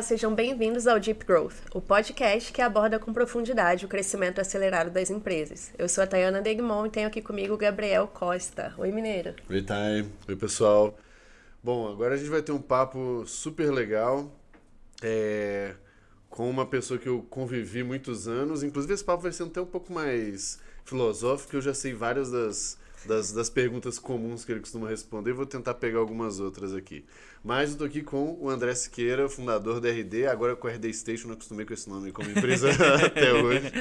sejam bem-vindos ao Deep Growth, o podcast que aborda com profundidade o crescimento acelerado das empresas. Eu sou a Tayana Degmon e tenho aqui comigo o Gabriel Costa. Oi, mineiro. Oi, Thay. Oi, pessoal. Bom, agora a gente vai ter um papo super legal com uma pessoa que eu convivi muitos anos. Inclusive, esse papo vai ser até um pouco mais filosófico, eu já sei várias das perguntas comuns que ele costuma responder, vou tentar pegar algumas outras aqui. Mas eu tô aqui com o André Siqueira, fundador da RD, agora com a RD Station, não acostumei com esse nome como empresa até hoje.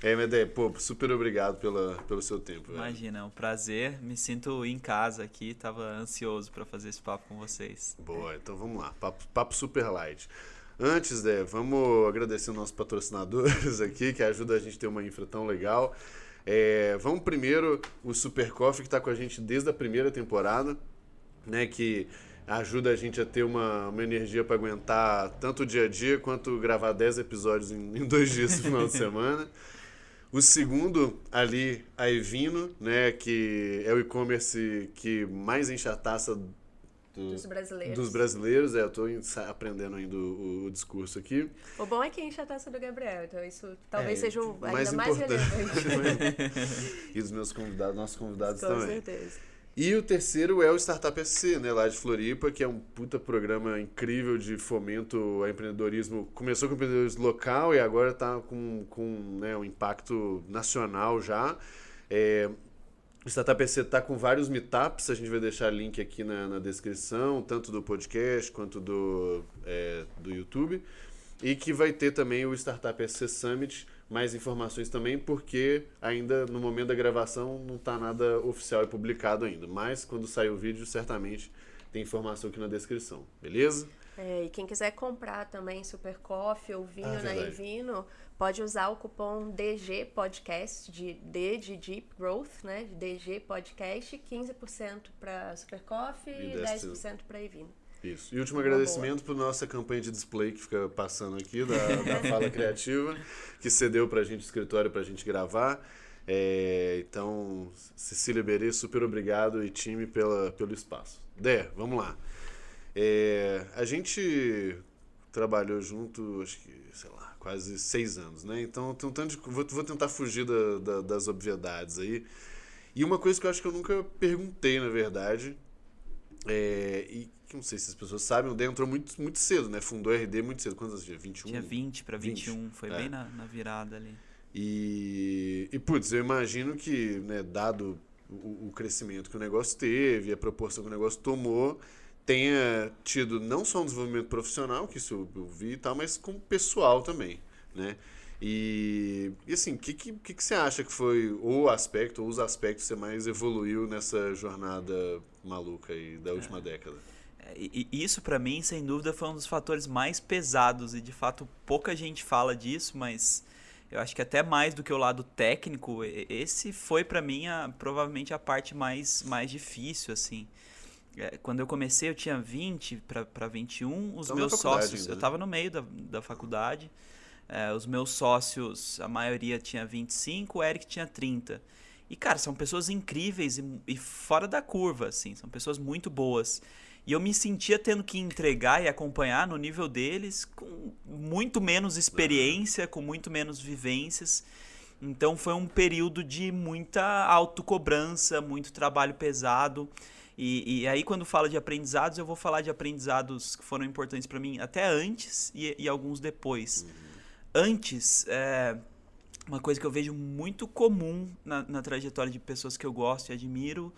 Medé, super obrigado pelo seu tempo. Imagina, é um prazer, me sinto em casa aqui, tava ansioso para fazer esse papo com vocês. Boa, então vamos lá, papo super light. Antes, vamos agradecer os nossos patrocinadores aqui, que ajudam a gente a ter uma infra tão legal. Vamos primeiro o Super Coffee, que está com a gente desde a primeira temporada, né, que ajuda a gente a ter uma energia para aguentar tanto o dia a dia quanto gravar 10 episódios em 2 dias no final de semana. O segundo, ali, a Evino, né, que é o e-commerce que mais enche a taça dos brasileiros. Eu estou aprendendo ainndo o discurso aqui. O bom é que enche a taça do Gabriel, então isso talvez seja ainda mais importante. relevante. E dos nossos convidados Com também. certeza. E o terceiro é o Startup SC, né, lá de Floripa, que é um puta programa incrível de fomento ao empreendedorismo. Começou com o empreendedorismo local e agora está com né, um impacto nacional já. O Startup SC está com vários meetups, a gente vai deixar link aqui na descrição, tanto do podcast quanto do YouTube. E que vai ter também o Startup SC Summit, mais informações também, porque ainda no momento da gravação não está nada oficial e publicado ainda. Mas quando sair o vídeo, certamente tem informação aqui na descrição, beleza? E quem quiser comprar também Super Coffee ou vinho na Evino, pode usar o cupom DG Podcast, de Deep Growth, né? De DG Podcast, 15% para Super Coffee e 10% para Evino. Isso. E último agradecimento para nossa campanha de display que fica passando aqui, da Fala Criativa, que cedeu para a gente o escritório para a gente gravar. Então, Cecília Berê, super obrigado e time pelo espaço. Vamos lá. A gente trabalhou junto, acho que, sei lá, quase 6 anos, né? Então, vou tentar fugir das obviedades aí. E uma coisa que eu acho que eu nunca perguntei, na verdade, e que não sei se as pessoas sabem, o Dé entrou muito, muito cedo, né? Fundou a RD muito cedo. Quantos anos tinha? 21? Tinha 20 para 21, foi bem na virada ali. E, putz, eu imagino que, né, dado o crescimento que o negócio teve, a proporção que o negócio tomou, tenha tido não só um desenvolvimento profissional, que isso eu vi e tal, mas como pessoal também, né? E assim, o que você acha que foi o aspecto, ou os aspectos que você mais evoluiu nessa jornada maluca aí da última década? E isso, para mim, sem dúvida, foi um dos fatores mais pesados e, de fato, pouca gente fala disso, mas eu acho que até mais do que o lado técnico, esse foi, para mim, provavelmente a parte mais difícil, assim. Quando eu comecei, eu tinha 20 para 21, os meus sócios... Ainda, né? Eu estava no meio da faculdade, os meus sócios, a maioria tinha 25, o Eric tinha 30. E, cara, são pessoas incríveis e fora da curva, assim, são pessoas muito boas. E eu me sentia tendo que entregar e acompanhar no nível deles com muito menos experiência, com muito menos vivências. Então foi um período de muita autocobrança, muito trabalho pesado. E aí quando falo de aprendizados, eu vou falar de aprendizados que foram importantes para mim até antes e alguns depois. Antes, uma coisa que eu vejo muito comum na trajetória de pessoas que eu gosto e admiro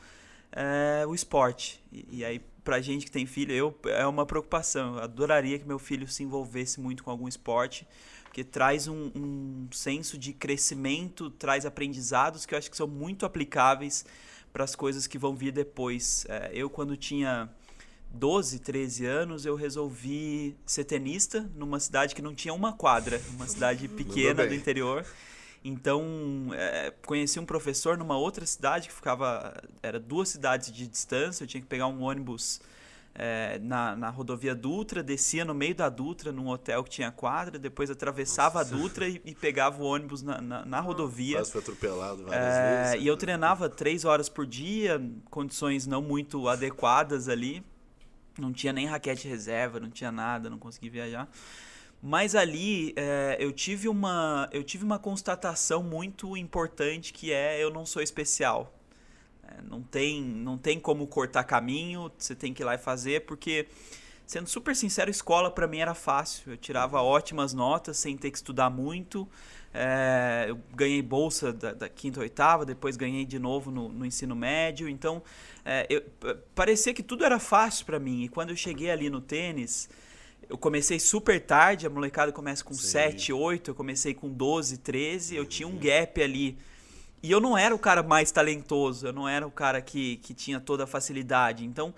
é o esporte. E aí, pra gente que tem filho, é uma preocupação. Eu adoraria que meu filho se envolvesse muito com algum esporte, porque traz um senso de crescimento, traz aprendizados que eu acho que são muito aplicáveis para as coisas que vão vir depois. Eu, quando tinha 12, 13 anos, eu resolvi ser tenista numa cidade que não tinha uma quadra, uma cidade pequena do interior. Então, conheci um professor numa outra cidade que era 2 cidades de distância. Eu tinha que pegar um ônibus na rodovia Dutra, descia no meio da Dutra num hotel que tinha quadra, depois atravessava a Dutra e pegava o ônibus na rodovia. Quase foi atropelado várias vezes. E eu treinava 3 horas por dia, condições não muito adequadas ali. Não tinha nem raquete reserva, não tinha nada, não consegui viajar. Mas ali eu tive uma constatação muito importante, que eu não sou especial. Não tem como cortar caminho, você tem que ir lá e fazer, porque, sendo super sincero, escola pra mim era fácil. Eu tirava ótimas notas sem ter que estudar muito. Eu ganhei bolsa da quinta a oitava, depois ganhei de novo no ensino médio. Então, parecia que tudo era fácil pra mim. E quando eu cheguei ali no tênis, eu comecei super tarde, a molecada começa com 7, 8, eu comecei com 12, 13, eu tinha um gap ali. E eu não era o cara mais talentoso, eu não era o cara que tinha toda a facilidade. Então,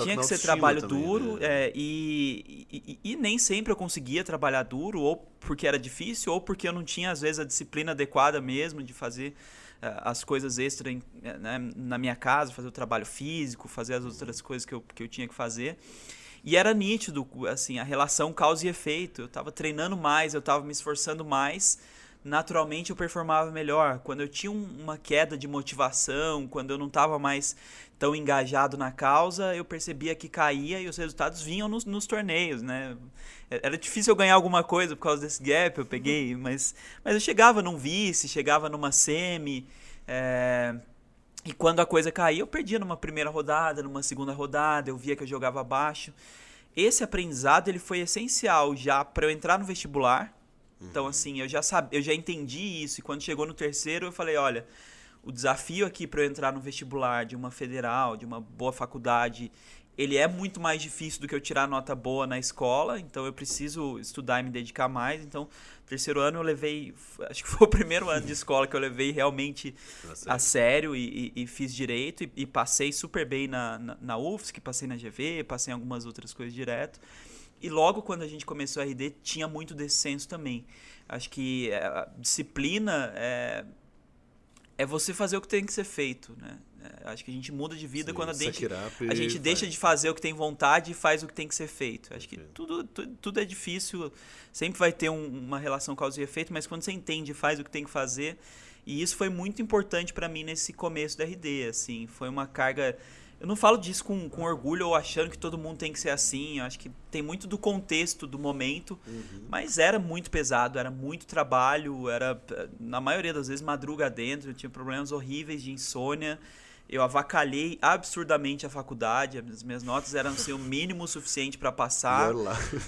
tinha que ser trabalho também, duro, né? E nem sempre eu conseguia trabalhar duro, ou porque era difícil, ou porque eu não tinha, às vezes, a disciplina adequada mesmo de fazer as coisas extra né, na minha casa, fazer o trabalho físico, fazer as outras coisas que eu tinha que fazer. E era nítido, assim, a relação causa e efeito. Eu estava treinando mais, eu estava me esforçando mais, naturalmente eu performava melhor. Quando eu tinha uma queda de motivação, quando eu não estava mais tão engajado na causa, eu percebia que caía e os resultados vinham nos torneios, né? Era difícil eu ganhar alguma coisa por causa desse gap, eu peguei, mas eu chegava num vice, chegava numa semi, e quando a coisa caía, eu perdia numa primeira rodada, numa segunda rodada, eu via que eu jogava abaixo. Esse aprendizado ele foi essencial já para eu entrar no vestibular. Então, assim, eu já entendi isso. E quando chegou no terceiro, eu falei, olha, o desafio aqui para eu entrar no vestibular de uma federal, de uma boa faculdade, ele é muito mais difícil do que eu tirar nota boa na escola. Então, eu preciso estudar e me dedicar mais. Então, terceiro ano eu levei... Acho que foi o primeiro ano de escola que eu levei realmente a sério e fiz direito. E passei super bem na UFSC, passei na GV, passei em algumas outras coisas direto. E logo quando a gente começou a RD, tinha muito desse senso também. Acho que a disciplina é você fazer o que tem que ser feito, né? Acho que a gente muda de vida quando a gente deixa de fazer o que tem vontade e faz o que tem que ser feito. Acho que tudo é difícil, sempre vai ter uma relação causa e efeito, mas quando você entende e faz o que tem que fazer... E isso foi muito importante para mim nesse começo da RD, assim. Foi uma carga... Eu não falo disso com orgulho ou achando que todo mundo tem que ser assim. Eu acho que tem muito do contexto, do momento. Mas era muito pesado, era muito trabalho. Era, na maioria das vezes, madruga dentro. Eu tinha problemas horríveis de insônia. Eu avacalhei absurdamente a faculdade. As minhas notas eram assim, o mínimo suficiente para passar.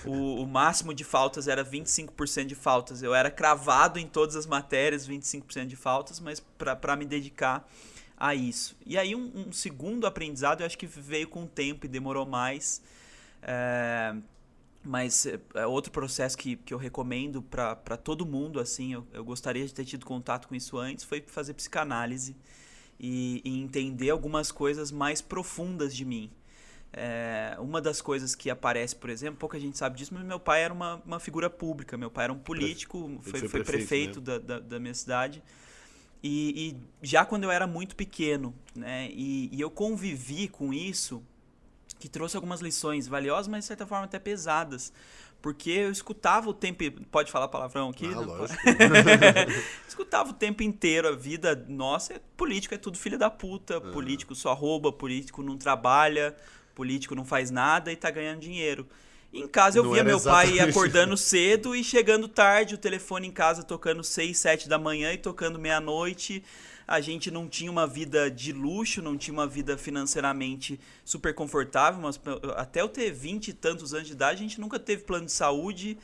O máximo de faltas era 25% de faltas. Eu era cravado em todas as matérias, 25% de faltas, mas para me dedicar a isso. E aí um segundo aprendizado, eu acho que veio com o tempo e demorou mais. Mas é outro processo que eu recomendo para todo mundo, assim, eu gostaria de ter tido contato com isso antes, foi fazer psicanálise e entender algumas coisas mais profundas de mim. Uma das coisas que aparece, por exemplo, pouca gente sabe disso, mas meu pai era uma figura pública, meu pai era um político, foi prefeito, né? da minha cidade. E já quando eu era muito pequeno, né, e eu convivi com isso, que trouxe algumas lições valiosas, mas de certa forma até pesadas. Porque eu escutava o tempo... Pode falar palavrão aqui? Lógico. Escutava o tempo inteiro, a vida nossa, político é tudo filho da puta, político só rouba, político não trabalha, político não faz nada e tá ganhando dinheiro. Em casa eu via meu pai acordando cedo e chegando tarde, o telefone em casa tocando 6, 7 da manhã e tocando meia-noite. A gente não tinha uma vida de luxo, não tinha uma vida financeiramente super confortável, mas até eu ter 20 e tantos anos de idade, a gente nunca teve plano de saúde.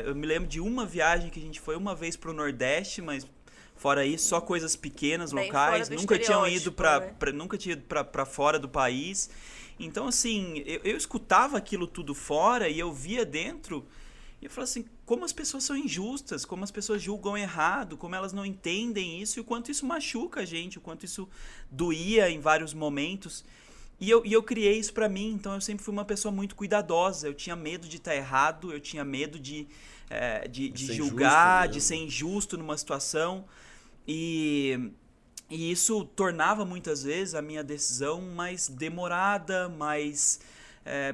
Eu me lembro de uma viagem que a gente foi uma vez para o Nordeste, mas fora isso, só coisas pequenas, bem locais. Nunca tinham ido nunca tinha ido para fora do país. Então, assim, eu escutava aquilo tudo fora e eu via dentro e eu falava assim, como as pessoas são injustas, como as pessoas julgam errado, como elas não entendem isso e o quanto isso machuca a gente, o quanto isso doía em vários momentos. E eu criei isso pra mim, então eu sempre fui uma pessoa muito cuidadosa, eu tinha medo de estar errado, eu tinha medo de julgar, de ser injusto numa situação. E isso tornava muitas vezes a minha decisão mais demorada, mais...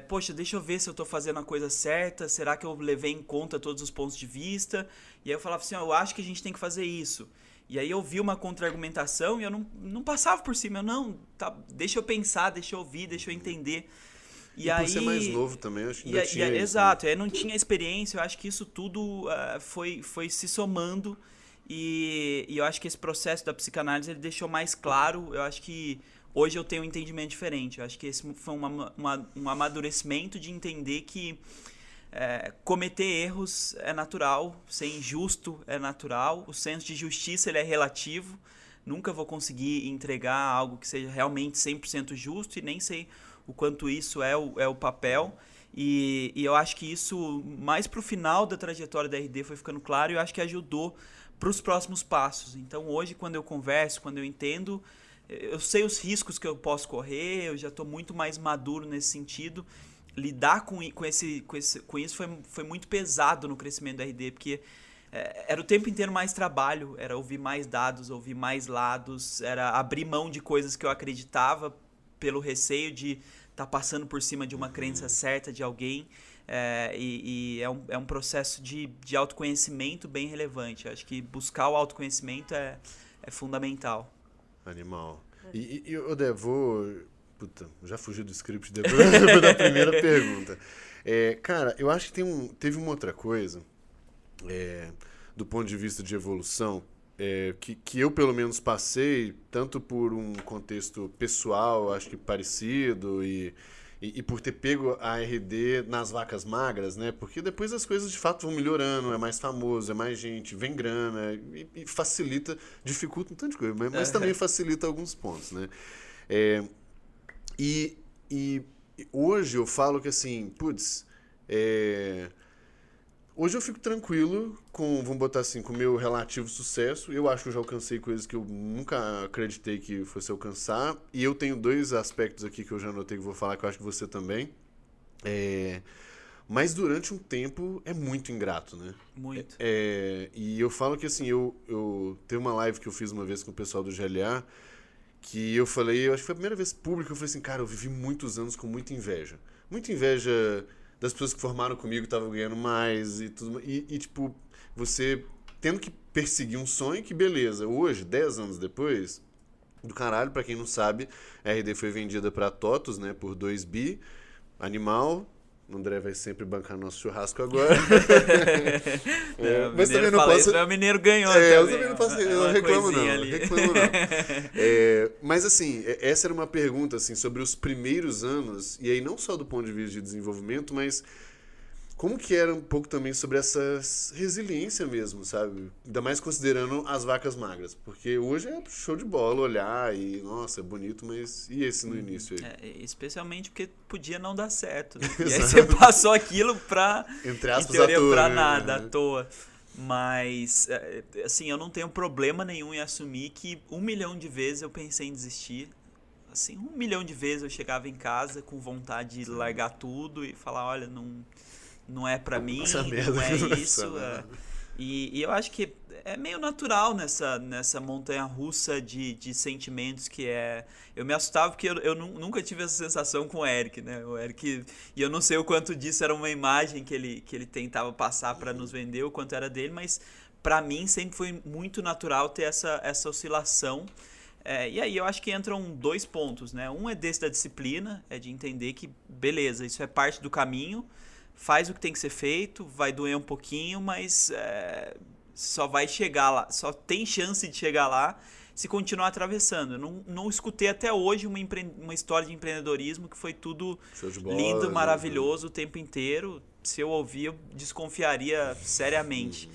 poxa, deixa eu ver se eu tô fazendo a coisa certa, será que eu levei em conta todos os pontos de vista? E aí eu falava assim, eu acho que a gente tem que fazer isso. E aí eu vi uma contra-argumentação e eu não passava por cima, deixa eu pensar, deixa eu ouvir, deixa eu entender. E por ser mais novo também, eu acho que ainda tinha isso, exato, aí não tinha experiência, eu acho que isso tudo foi se somando e eu acho que esse processo da psicanálise ele deixou mais claro, eu acho que hoje eu tenho um entendimento diferente, eu acho que esse foi um amadurecimento de entender que cometer erros é natural, ser injusto é natural, o senso de justiça ele é relativo, nunca vou conseguir entregar algo que seja realmente 100% justo e nem sei o quanto isso é o papel. E eu acho que isso, mais pro final da trajetória da RD, foi ficando claro e eu acho que ajudou para os próximos passos. Então hoje, quando eu converso, quando eu entendo, eu sei os riscos que eu posso correr, eu já estou muito mais maduro nesse sentido. Lidar com isso foi muito pesado no crescimento da RD, porque era o tempo inteiro mais trabalho, era ouvir mais dados, ouvir mais lados, era abrir mão de coisas que eu acreditava pelo receio de estar passando por cima de uma crença certa de alguém. É um processo de autoconhecimento bem relevante. Eu acho que buscar o autoconhecimento é fundamental. Animal. E eu vou... Puta, já fugi do script depois da primeira pergunta. Cara, eu acho que teve uma outra coisa, do ponto de vista de evolução, que eu pelo menos passei, tanto por um contexto pessoal, acho que parecido, e por ter pego a RD nas vacas magras, né? Porque depois as coisas de fato vão melhorando, é mais famoso, é mais gente, vem grana, e facilita, dificulta um tanto de coisa, mas também facilita alguns pontos, né? E hoje eu falo que assim, putz, hoje eu fico tranquilo vamos botar assim, com o meu relativo sucesso. Eu acho que eu já alcancei coisas que eu nunca acreditei que fosse alcançar. E eu tenho 2 aspectos aqui que eu já anotei que vou falar, que eu acho que você também. Mas durante um tempo é muito ingrato, né? Muito. E eu falo que assim, eu tenho uma live que eu fiz uma vez com o pessoal do GLA, que eu falei, eu acho que foi a primeira vez pública, eu falei assim, cara, eu vivi muitos anos com muita inveja. Muita inveja das pessoas que formaram comigo, estavam ganhando mais e tudo. E tipo, você tendo que perseguir um sonho que, beleza, hoje, 10 anos depois, do caralho, pra quem não sabe, a RD foi vendida pra TOTUS, né, por 2 bi, animal. O André vai sempre bancar nosso churrasco agora. Mas também não posso... O mineiro ganhou também. Eu também não posso... Eu não reclamo não. Mas assim, essa era uma pergunta assim, sobre os primeiros anos, e aí não só do ponto de vista de desenvolvimento, mas como que era um pouco também sobre essa resiliência mesmo, sabe? Ainda mais considerando as vacas magras. Porque hoje é show de bola olhar e, nossa, é bonito, mas e esse no início aí? Especialmente porque podia não dar certo. Né? E aí você passou aquilo pra, entre aspas, em teoria, à toa, pra né? nada, à toa. Mas, assim, eu não tenho problema nenhum em assumir que 1 milhão de vezes eu pensei em desistir. Assim, 1 milhão de vezes eu chegava em casa com vontade de largar tudo e falar, olha, não é pra mim, não é isso. E eu acho que é meio natural nessa montanha-russa de sentimentos que é... Eu me assustava porque eu nunca tive essa sensação com o Eric, né? O Eric... E eu não sei o quanto disso era uma imagem que ele tentava passar pra nos vender, o quanto era dele, mas pra mim sempre foi muito natural ter essa oscilação. E aí eu acho que entram 2 pontos, né? Um é desse da disciplina, é de entender que, beleza, isso é parte do caminho, faz o que tem que ser feito, vai doer um pouquinho, mas só vai chegar lá, só tem chance de chegar lá se continuar atravessando. Eu não escutei até hoje uma história de empreendedorismo que foi tudo lindo, maravilhoso o tempo inteiro. Se eu ouvir, eu desconfiaria seriamente.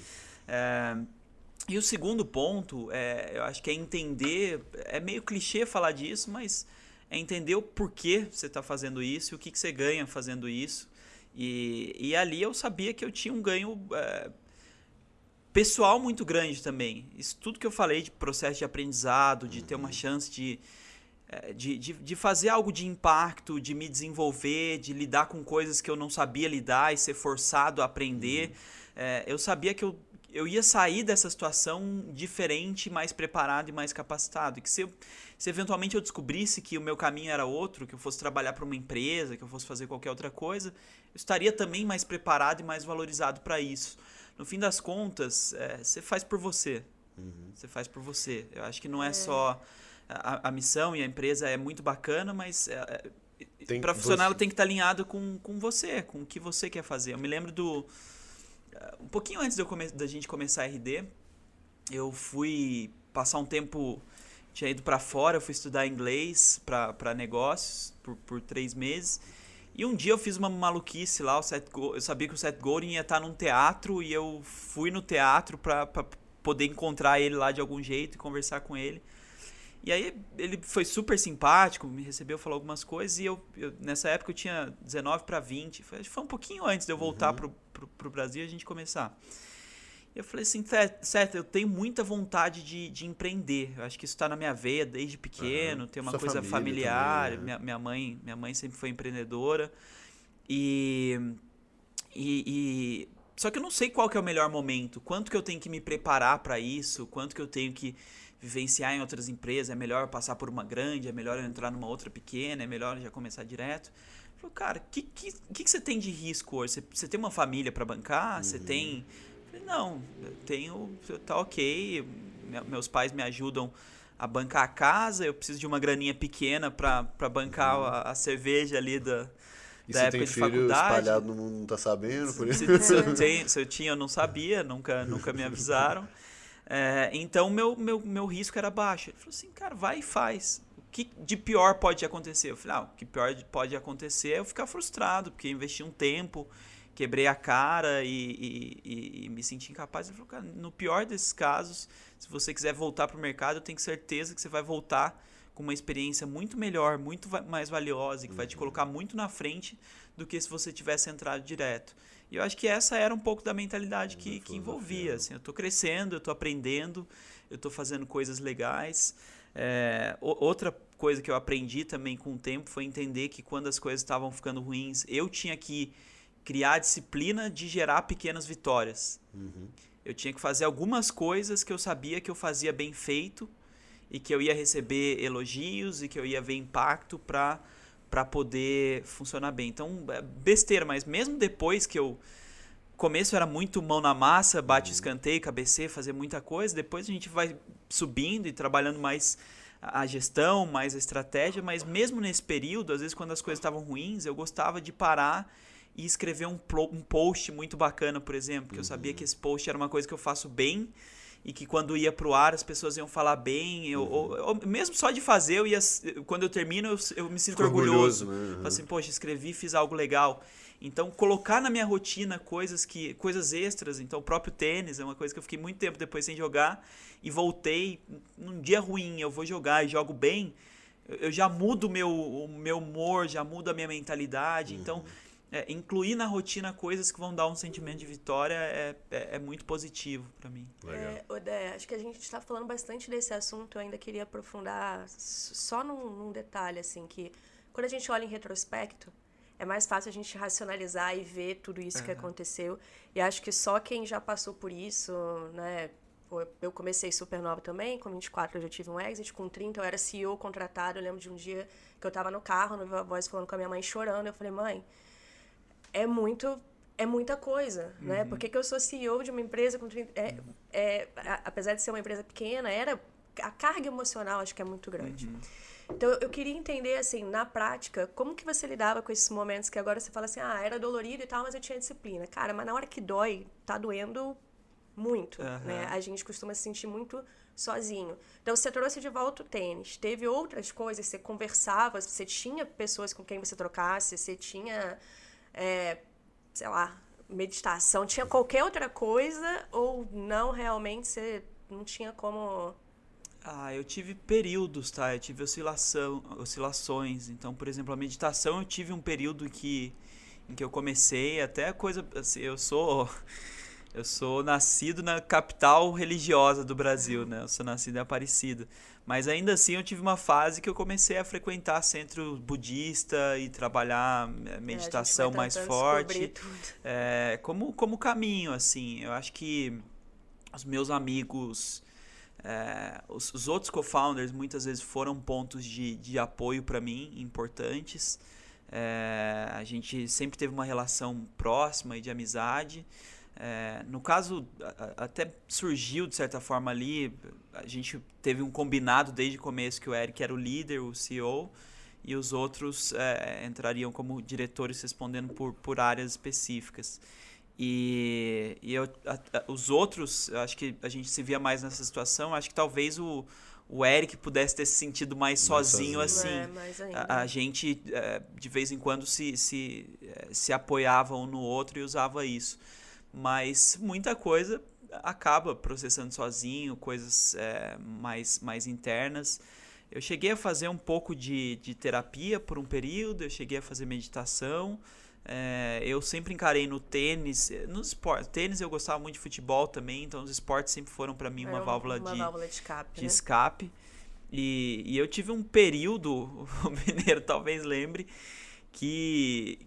E o segundo ponto, eu acho que é entender, é meio clichê falar disso, mas é entender o porquê você está fazendo isso e o que você ganha fazendo isso. E ali eu sabia que eu tinha um ganho pessoal muito grande também. Isso tudo que eu falei de processo de aprendizado, de ter uma chance de fazer algo de impacto, de me desenvolver, de lidar com coisas que eu não sabia lidar e ser forçado a aprender. Eu sabia que eu ia sair dessa situação diferente, mais preparado e mais capacitado. E que se eventualmente eu descobrisse que o meu caminho era outro, que eu fosse trabalhar para uma empresa, que eu fosse fazer qualquer outra coisa, eu estaria também mais preparado e mais valorizado para isso. No fim das contas, você faz por você. Você faz por você. Eu acho que não é só... A missão e a empresa é muito bacana, mas Para funcionar, ela tem que estar alinhada com você, com o que você quer fazer. Eu me lembro um pouquinho antes da gente começar a RD, eu fui passar um tempo, tinha ido para fora, eu fui estudar inglês para negócios por 3 meses. E um dia eu fiz uma maluquice lá, eu sabia que o Seth Godin ia estar num teatro e eu fui no teatro para poder encontrar ele lá de algum jeito e conversar com ele. E aí ele foi super simpático, me recebeu, falou algumas coisas e eu nessa época eu tinha 19 para 20, foi um pouquinho antes de eu voltar pro Brasil e a gente começar. Eu falei assim, Seth, eu tenho muita vontade de empreender. Eu acho que isso está na minha veia desde pequeno. Tem uma Sua coisa família familiar. também, né? Minha mãe sempre foi empreendedora. Só que eu não sei qual que é o melhor momento. Quanto que eu tenho que me preparar para isso? Quanto que eu tenho que vivenciar em outras empresas? É melhor eu passar por uma grande? É melhor eu entrar numa outra pequena? É melhor eu já começar direto? Eu falei, cara, o que você tem de risco hoje? Você tem uma família para bancar? Você tem... Não, eu tenho, tá ok, meus pais me ajudam a bancar a casa, eu preciso de uma graninha pequena para bancar a cerveja ali da época de faculdade. E você tem filho espalhado no mundo, não tá sabendo por isso? Se eu tinha, eu não sabia, nunca me avisaram. Então, meu risco era baixo. Ele falou assim, cara, vai e faz. O que de pior pode acontecer? Eu falei, o que pior pode acontecer é eu ficar frustrado, porque eu investi um tempo... Quebrei a cara e me senti incapaz. Ele falou, cara, no pior desses casos, se você quiser voltar para o mercado, eu tenho certeza que você vai voltar com uma experiência muito melhor, muito mais valiosa, e que vai te colocar muito na frente do que se você tivesse entrado direto. E eu acho que essa era um pouco da mentalidade que envolvia. Assim, eu estou crescendo, eu estou aprendendo, eu estou fazendo coisas legais. Outra coisa que eu aprendi também com o tempo foi entender que quando as coisas estavam ficando ruins, eu tinha que criar a disciplina de gerar pequenas vitórias. Eu tinha que fazer algumas coisas que eu sabia que eu fazia bem feito e que eu ia receber elogios e que eu ia ver impacto para poder funcionar bem. Então, besteira, mas mesmo depois que eu... começo era muito mão na massa, bate escanteio, cabeceio, fazer muita coisa. Depois a gente vai subindo e trabalhando mais a gestão, mais a estratégia. Mas mesmo nesse período, às vezes quando as coisas estavam ruins, eu gostava de parar e escrever um post muito bacana, por exemplo, que eu sabia que esse post era uma coisa que eu faço bem e que quando ia pro ar as pessoas iam falar bem, ou mesmo só de fazer, quando eu termino eu me sinto orgulhoso. Né? Falo assim, poxa, escrevi, fiz algo legal. Então, colocar na minha rotina coisas extras, então o próprio tênis é uma coisa que eu fiquei muito tempo depois sem jogar e voltei, num dia ruim eu vou jogar e jogo bem, eu já mudo o meu humor, já mudo a minha mentalidade, então... incluir na rotina coisas que vão dar um sentimento de vitória é muito positivo para mim. Odé, acho que a gente está falando bastante desse assunto. Eu ainda queria aprofundar só num detalhe, assim, que quando a gente olha em retrospecto, é mais fácil a gente racionalizar e ver tudo isso que aconteceu. E acho que só quem já passou por isso, né? Eu comecei super nova também, com 24 eu já tive um exit, com 30 eu era CEO contratado. Eu lembro de um dia que eu estava no carro, no Viva Voz, falando com a minha mãe, chorando. Eu falei, mãe... É muita coisa, né? Por que eu sou CEO de uma empresa com 30... apesar de ser uma empresa pequena, a carga emocional acho que é muito grande. Então, eu queria entender, assim, na prática, como que você lidava com esses momentos que agora você fala assim, era dolorido e tal, mas eu tinha disciplina. Cara, mas na hora que dói, tá doendo muito, né? A gente costuma se sentir muito sozinho. Então, você trouxe de volta o tênis. Teve outras coisas, você conversava, você tinha pessoas com quem você trocasse, você tinha... sei lá, meditação, tinha qualquer outra coisa ou não, realmente você não tinha como... Eu tive períodos, tá? Eu tive oscilações. Então, por exemplo, a meditação eu tive um período em que eu comecei até coisa... Assim, eu sou nascido na capital religiosa do Brasil, né? Eu sou nascido em Aparecida. Mas ainda assim eu tive uma fase que eu comecei a frequentar centro budista e trabalhar meditação mais forte. Como caminho, assim. Eu acho que os meus amigos, os outros co-founders muitas vezes foram pontos de apoio para mim, importantes. A gente sempre teve uma relação próxima e de amizade. No caso, até surgiu de certa forma ali, a gente teve um combinado desde o começo que o Eric era o líder, o CEO, e os outros entrariam como diretores respondendo por áreas específicas. E os outros, eu acho que a gente se via mais nessa situação, acho que talvez o Eric pudesse ter se sentido mais sozinho assim. Mais ainda. A gente, de vez em quando, se apoiava um no outro e usava isso. Mas muita coisa acaba processando sozinho, coisas mais internas. Eu cheguei a fazer um pouco de terapia por um período, eu cheguei a fazer meditação. Eu sempre encarei no tênis, nos esportes. Tênis eu gostava muito de futebol também, então os esportes sempre foram para mim uma válvula de escape. E eu tive um período, o Mineiro talvez lembre, que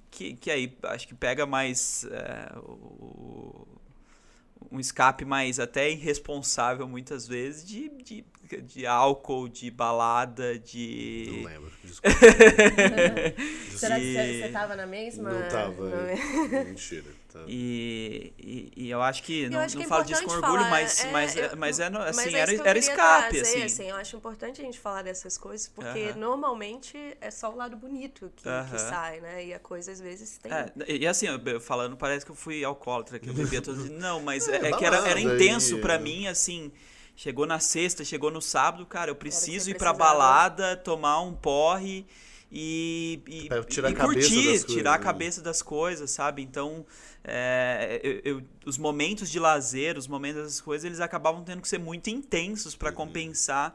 aí acho que pega mais um escape mais até irresponsável muitas vezes de álcool, de balada, de... Não lembro, desculpa. Será que você tava na mesma? Não tava, mentira. Tá. E eu acho que, não que falo disso com orgulho, mas era escape, trazer, assim. Eu acho importante a gente falar dessas coisas, porque normalmente é só o lado bonito que sai, né? E a coisa às vezes tem... E assim, eu falando, parece que eu fui alcoólatra, que eu bebia todo dia. Não, mas que era intenso pra mim, assim... Chegou na sexta, chegou no sábado, cara, eu preciso ir pra balada, tomar um porre e curtir, tirar a cabeça das coisas, sabe? Então, os momentos de lazer, os momentos dessas coisas, eles acabavam tendo que ser muito intensos para compensar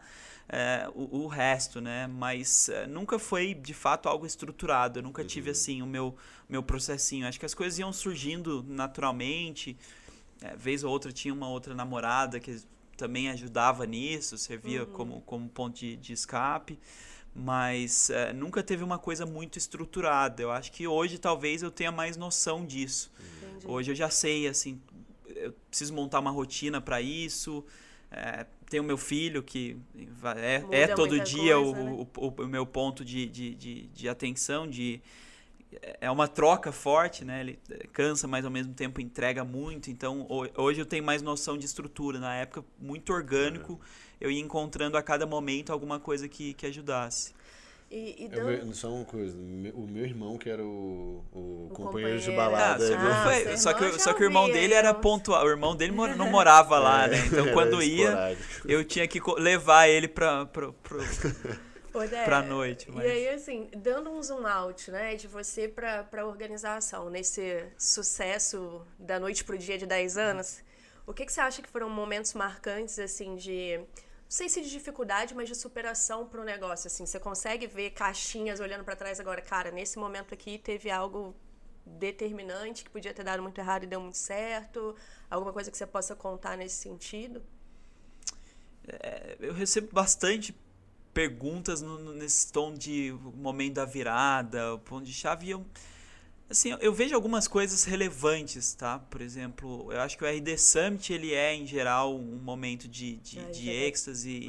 o resto, né? Mas nunca foi, de fato, algo estruturado. Eu nunca tive, assim, o meu processinho. Acho que as coisas iam surgindo naturalmente. Vez ou outra tinha uma outra namorada que também ajudava nisso, servia como ponto de escape, mas nunca teve uma coisa muito estruturada. Eu acho que hoje talvez eu tenha mais noção disso. Entendi. Hoje eu já sei, assim, eu preciso montar uma rotina para isso. Tenho meu filho que todo dia o meu ponto de atenção, é uma troca forte, né? Ele cansa, mas ao mesmo tempo entrega muito. Então, hoje eu tenho mais noção de estrutura. Na época, muito orgânico, eu ia encontrando a cada momento alguma coisa que ajudasse. Só uma coisa, o meu irmão que era o companheiro de balada. Só que o irmão dele era pontual. O irmão dele não morava lá, né? Então, quando ia, eu tinha que levar ele pra noite. Mas... E aí, assim, dando um zoom out, né, de você pra organização, nesse sucesso da noite pro dia de 10 anos, o que você acha que foram momentos marcantes, assim, não sei se de dificuldade, mas de superação pro negócio, assim? Você consegue ver caixinhas olhando pra trás agora, cara, nesse momento aqui teve algo determinante que podia ter dado muito errado e deu muito certo? Alguma coisa que você possa contar nesse sentido? Eu recebo bastante perguntas nesse tom de momento da virada, o ponto de chave. Eu vejo algumas coisas relevantes, tá? Por exemplo, eu acho que o RD Summit, ele em geral, um momento de êxtase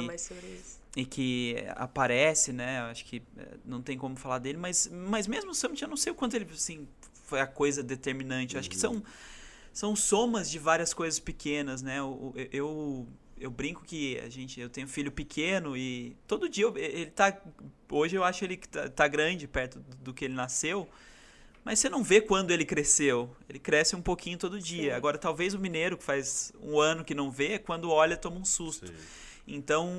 mais sobre isso. E que aparece, né? Eu acho que não tem como falar dele, mas mesmo o Summit, eu não sei o quanto ele, assim, foi a coisa determinante. Eu acho que são somas de várias coisas pequenas, né? Eu brinco que eu tenho filho pequeno e todo dia ele hoje eu acho ele que tá grande perto do que ele nasceu, mas você não vê quando ele cresceu. Ele cresce um pouquinho todo dia. Sim. Agora, talvez o mineiro que faz um ano que não vê, quando olha, toma um susto. Sim. Então,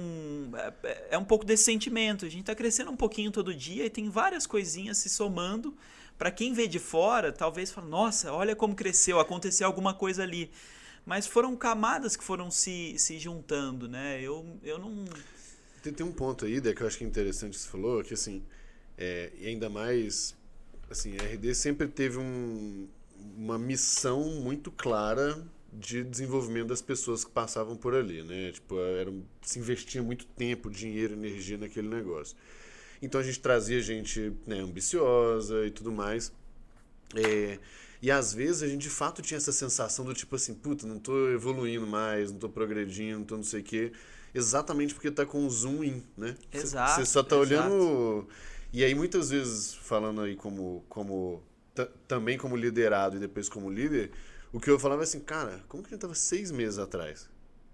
é um pouco desse sentimento. A gente tá crescendo um pouquinho todo dia e tem várias coisinhas se somando. Para quem vê de fora, talvez fale, nossa, olha como cresceu, aconteceu alguma coisa ali. Mas foram camadas que foram se juntando, né? Eu não... Tem um ponto aí, Dé, que eu acho que é interessante que você falou, que assim, e ainda mais, assim, a RD sempre teve uma missão muito clara de desenvolvimento das pessoas que passavam por ali, né? Tipo, se investia muito tempo, dinheiro, energia naquele negócio. Então a gente trazia gente, né, ambiciosa e tudo mais. E às vezes a gente de fato tinha essa sensação do tipo assim, puta, não tô evoluindo mais, não tô progredindo, não tô não sei o quê. Exatamente porque tá com o zoom in, né? Exato. Você só tá olhando... E aí muitas vezes, falando aí também como liderado e depois como líder, o que eu falava é assim, cara, como que a gente tava 6 meses atrás?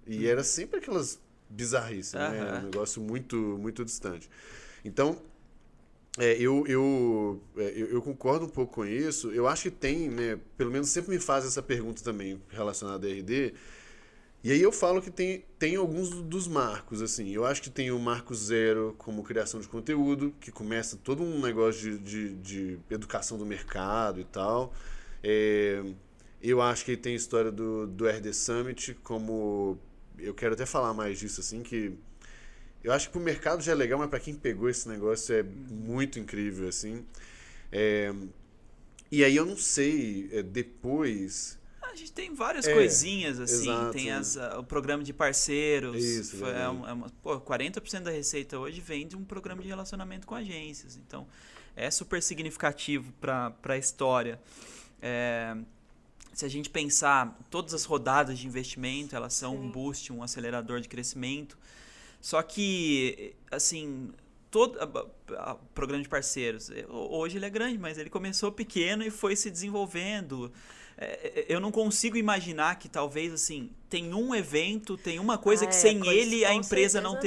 E era sempre aquelas bizarrices, né? Um negócio muito, muito distante. Então, Eu concordo um pouco com isso. Eu acho que tem, né? Pelo menos sempre me faz essa pergunta também relacionada a R&D. E aí eu falo que tem alguns dos marcos, assim. Eu acho que tem o marco zero como criação de conteúdo, que começa todo um negócio de educação do mercado e tal. Eu acho que tem a história do RD Summit, como... Eu quero até falar mais disso, assim, que... Eu acho que pro mercado já é legal, mas para quem pegou esse negócio é muito incrível, assim. E aí eu não sei, depois... A gente tem várias coisinhas, assim. Exato. Tem o programa de parceiros. Isso, 40% da receita hoje vem de um programa de relacionamento com agências. Então, é super significativo para a história. Se a gente pensar, todas as rodadas de investimento, elas são um boost, um acelerador de crescimento. Só que, assim, todo o programa de parceiros, hoje ele é grande, mas ele começou pequeno e foi se desenvolvendo. Eu não consigo imaginar que talvez, assim, tem um evento, tem uma coisa que sem ele a empresa não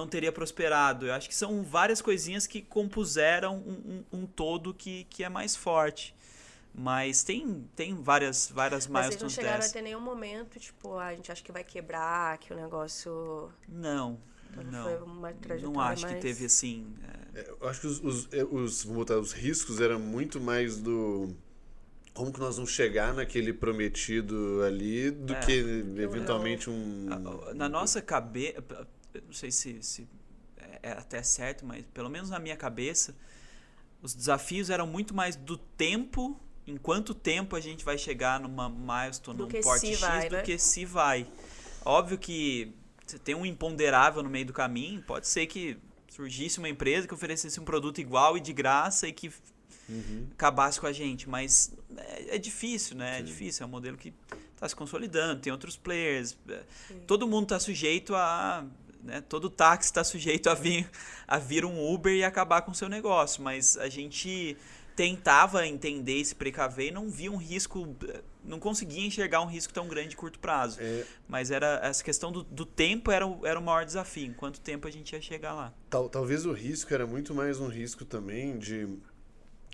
teria prosperado. Eu acho que são várias coisinhas que compuseram um todo que é mais forte. Mas tem várias milestones. Mas vocês não chegaram a ter nenhum momento, tipo, a gente acha que vai quebrar, que o negócio... Não. Foi uma trajetória não acho mais... que teve assim... Eu acho que vamos botar, os riscos eram muito mais do... Como que nós vamos chegar naquele prometido ali do que eventualmente Na nossa cabeça... Não sei se é até certo, mas pelo menos na minha cabeça, os desafios eram muito mais do tempo... Em quanto tempo a gente vai chegar numa milestone, num porte X, do que se vai. Óbvio que você tem um imponderável no meio do caminho, pode ser que surgisse uma empresa que oferecesse um produto igual e de graça e que acabasse com a gente, mas é difícil, né? Sim. É difícil, é um modelo que está se consolidando, tem outros players, todo mundo está sujeito a... Né, todo táxi está sujeito a vir um Uber e acabar com o seu negócio, mas a gente... tentava entender e se precaver e não via um risco, não conseguia enxergar um risco tão grande de curto prazo. Mas essa questão do tempo era o maior desafio, em quanto tempo a gente ia chegar lá. Talvez o risco era muito mais um risco também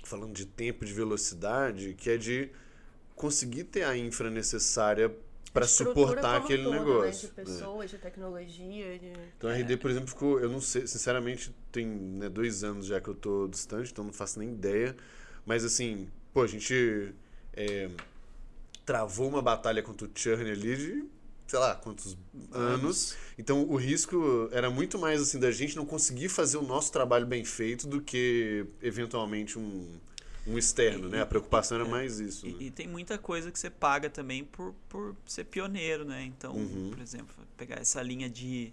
falando de tempo, de velocidade, que é de conseguir ter a infra necessária para suportar aquele negócio. Né? De pessoas, de tecnologia. Então a RD, por exemplo, ficou, eu não sei, sinceramente, tem 2 anos já que eu tô distante, então não faço nem ideia. Mas assim, a gente travou uma batalha contra o churn ali de, sei lá, quantos anos. Então o risco era muito mais assim da gente não conseguir fazer o nosso trabalho bem feito do que eventualmente um externo, né? A preocupação era mais isso. E tem muita coisa que você paga também por ser pioneiro, né? Então, por exemplo, pegar essa linha de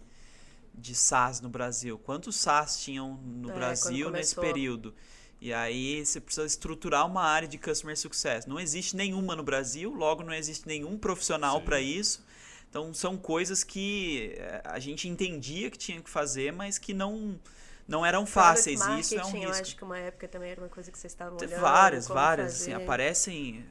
SaaS no Brasil. Quantos SaaS tinham no Brasil nesse período? E aí você precisa estruturar uma área de Customer Success. Não existe nenhuma no Brasil, logo não existe nenhum profissional para isso. Então, são coisas que a gente entendia que tinha que fazer, mas que não eram fáceis. Isso é um risco. Eu acho que uma época também era uma coisa que vocês estavam olhando. Várias. Assim, aparecem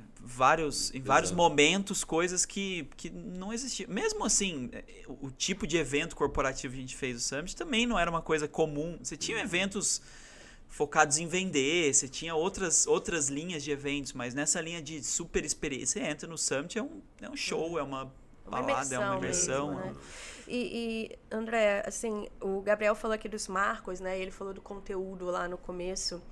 em vários momentos coisas que não existiam. Mesmo assim, o tipo de evento corporativo que a gente fez, o Summit, também não era uma coisa comum. Você tinha eventos focados em vender, você tinha outras linhas de eventos, mas nessa linha de super experiência, você entra no Summit, é um show, é uma balada, é uma imersão. Mesmo, né? E André, assim, o Gabriel falou aqui dos marcos, né? Ele falou do conteúdo lá no começo.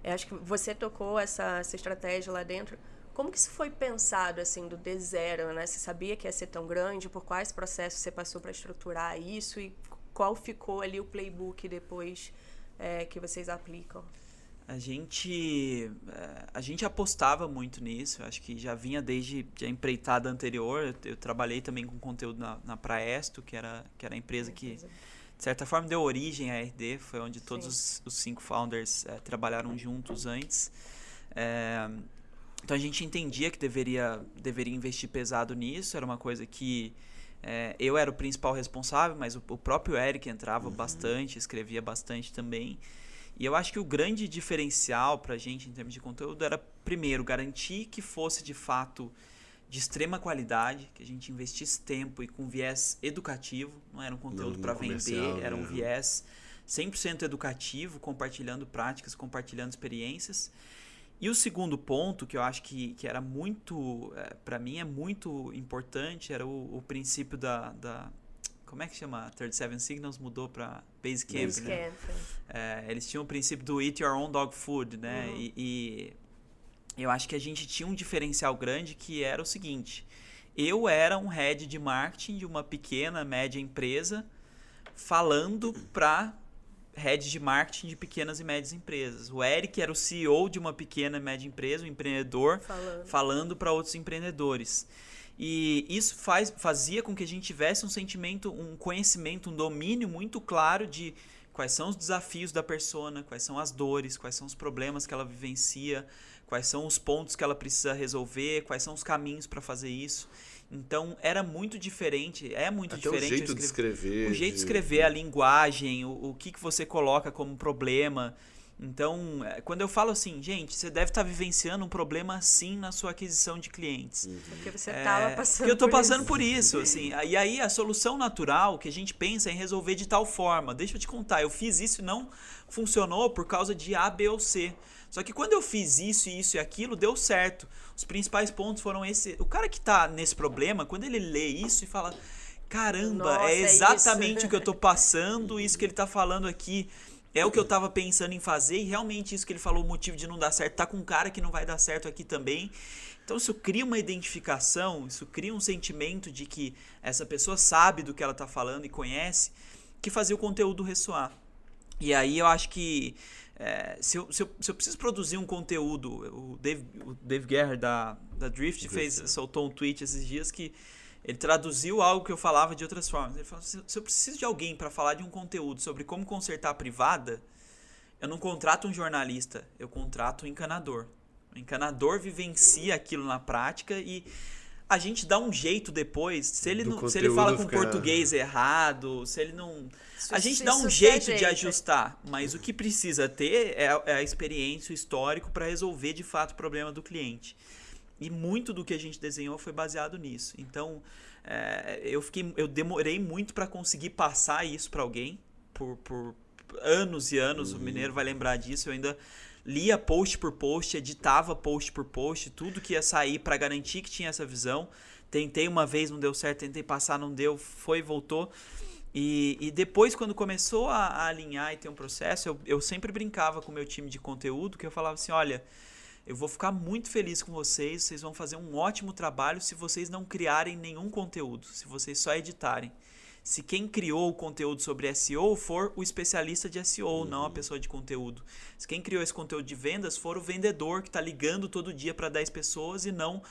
Eu acho que você tocou essa estratégia lá dentro. Como que isso foi pensado, assim, do D0, né? Você sabia que ia ser tão grande? Por quais processos você passou para estruturar isso? E qual ficou ali o playbook depois que vocês aplicam? A gente apostava muito nisso. Acho que já vinha desde a empreitada anterior. Eu trabalhei também com conteúdo na Praesto, que era a empresa que, de certa forma, deu origem à RD. Foi onde todos os 5 founders trabalharam juntos antes. Então a gente entendia que deveria investir pesado nisso. Era uma coisa que eu era o principal responsável, mas o próprio Eric entrava bastante, escrevia bastante também. E eu acho que o grande diferencial para a gente em termos de conteúdo era, primeiro, garantir que fosse de fato de extrema qualidade, que a gente investisse tempo e com viés educativo. Não era um conteúdo para vender, era um viés 100% educativo, compartilhando práticas, compartilhando experiências. E o segundo ponto, que eu acho que era muito, para mim é muito importante, era o princípio da como é que chama? 37 Signals mudou para Basecamp, né? Eles tinham o princípio do Eat Your Own Dog Food, né? E eu acho que a gente tinha um diferencial grande que era o seguinte: eu era um head de marketing de uma pequena, média empresa falando para head de marketing de pequenas e médias empresas. O Eric era o CEO de uma pequena e média empresa, um empreendedor, falando para outros empreendedores. E isso fazia com que a gente tivesse um sentimento, um conhecimento, um domínio muito claro de quais são os desafios da persona, quais são as dores, quais são os problemas que ela vivencia, quais são os pontos que ela precisa resolver, quais são os caminhos para fazer isso. Então, era muito diferente, muito até diferente. O jeito de escrever. O jeito de escrever, a linguagem, o que você coloca como problema. Então, quando eu falo assim, gente, você deve estar vivenciando um problema assim na sua aquisição de clientes. Porque você estava passando porque eu estou passando por isso. Assim, e aí, a solução natural que a gente pensa é em resolver de tal forma. Deixa eu te contar, eu fiz isso e não funcionou por causa de A, B ou C. Só que quando eu fiz isso e aquilo, deu certo. Os principais pontos foram esse. O cara que está nesse problema, quando ele lê isso e fala, caramba, nossa, é exatamente o que eu estou passando, isso que ele está falando aqui é o que eu estava pensando em fazer, e realmente isso que ele falou, o motivo de não dar certo, tá com um cara que não vai dar certo aqui também. Então isso cria uma identificação, isso cria um sentimento de que essa pessoa sabe do que ela está falando e conhece, que fazia o conteúdo ressoar. E aí eu acho que se eu preciso produzir um conteúdo, o Dave Guerra da Drift soltou um tweet esses dias que ele traduziu algo que eu falava de outras formas. Ele falou, se eu preciso de alguém para falar de um conteúdo sobre como consertar a privada, eu não contrato um jornalista, eu contrato um encanador. O encanador vivencia aquilo na prática e a gente dá um jeito depois, se ele fala com português errado, se ele não... A gente dá um jeito de ajustar, mas o que precisa ter é a experiência, o histórico para resolver de fato o problema do cliente. E muito do que a gente desenhou foi baseado nisso. Então, eu demorei muito para conseguir passar isso para alguém, por anos e anos, o Mineiro vai lembrar disso, eu ainda lia post por post, editava post por post, tudo que ia sair para garantir que tinha essa visão. Tentei uma vez, não deu certo, tentei passar, não deu, foi e voltou. E depois, quando começou a alinhar e ter um processo, eu sempre brincava com o meu time de conteúdo, que eu falava assim, olha, eu vou ficar muito feliz com vocês vão fazer um ótimo trabalho se vocês não criarem nenhum conteúdo, se vocês só editarem. Se quem criou o conteúdo sobre SEO for o especialista de SEO, não a pessoa de conteúdo. Se quem criou esse conteúdo de vendas for o vendedor que está ligando todo dia para 10 pessoas e não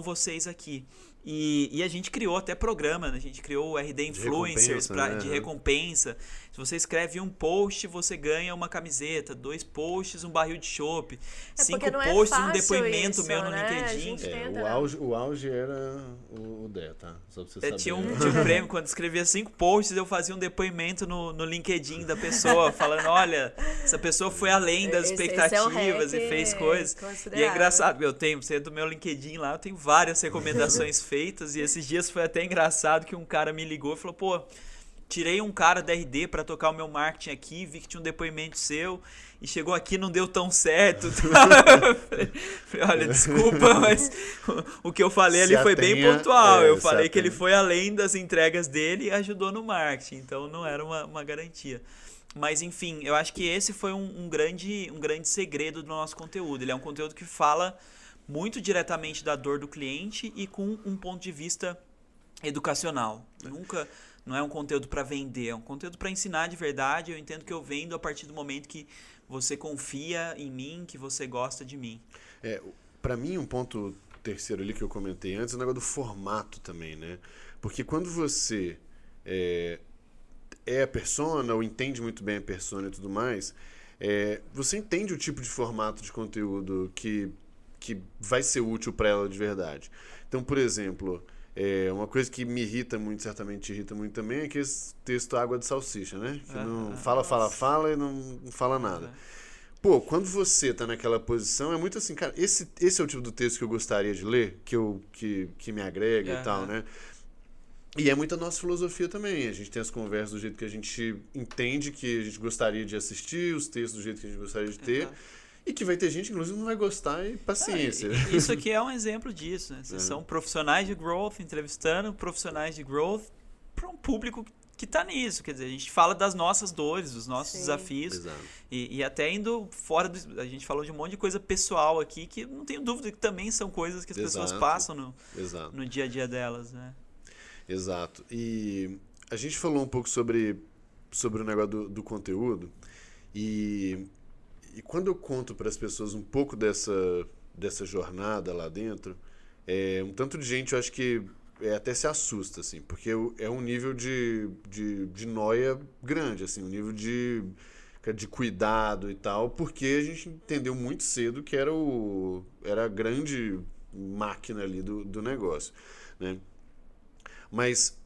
vocês aqui. E a gente criou até programa, né? A gente criou o RD Influencers de recompensa. Se você escreve um post, você ganha uma camiseta, 2 posts, um barril de chopp, 5 posts, um depoimento meu no LinkedIn. O auge era o DE, tá? Só pra você saber. Tinha um prêmio, quando escrevia 5 posts, eu fazia um depoimento no LinkedIn da pessoa, falando, olha, essa pessoa foi além das expectativas e fez coisas. E é engraçado, você é do meu LinkedIn lá, eu tenho várias recomendações feitas, e esses dias foi até engraçado que um cara me ligou e falou, pô, tirei um cara da RD para tocar o meu marketing aqui, vi que tinha um depoimento seu e chegou aqui não deu tão certo. Falei, olha, desculpa, mas o que eu falei ali foi bem pontual. Eu falei que ele foi além das entregas dele e ajudou no marketing, então não era uma garantia. Mas enfim, eu acho que esse foi um grande segredo do nosso conteúdo. Ele é um conteúdo que fala muito diretamente da dor do cliente e com um ponto de vista educacional. Não é um conteúdo para vender, é um conteúdo para ensinar de verdade. Eu entendo que eu vendo a partir do momento que você confia em mim, que você gosta de mim. Para mim, um ponto terceiro ali que eu comentei antes é o negócio do formato também, né? Porque quando você é a persona, ou entende muito bem a persona e tudo mais, você entende o tipo de formato de conteúdo que vai ser útil para ela de verdade. Então, por exemplo, uma coisa que me irrita muito, certamente irrita muito também, é aquele texto água de salsicha, né? Que não fala e não fala nada. Pô, quando você tá naquela posição, é muito assim, cara, esse é o tipo do texto que eu gostaria de ler, que me agrega e tal, né? E é muito a nossa filosofia também. A gente tem as conversas do jeito que a gente entende que a gente gostaria de assistir, os textos do jeito que a gente gostaria de ter. E que vai ter gente que, inclusive, não vai gostar e paciência. Isso aqui é um exemplo disso, né? Vocês são profissionais de growth, entrevistando profissionais de growth para um público que está nisso. Quer dizer, a gente fala das nossas dores, dos nossos desafios. Exato. E até indo fora do... A gente falou de um monte de coisa pessoal aqui que não tenho dúvida que também são coisas que as pessoas passam no dia a dia delas, né? Exato. E a gente falou um pouco sobre o negócio do conteúdo e quando eu conto para as pessoas um pouco dessa jornada lá dentro, um tanto de gente, eu acho que até se assusta, assim, porque é um nível de nóia grande, assim, um nível de cuidado e tal, porque a gente entendeu muito cedo que era a grande máquina ali do negócio, né? Mas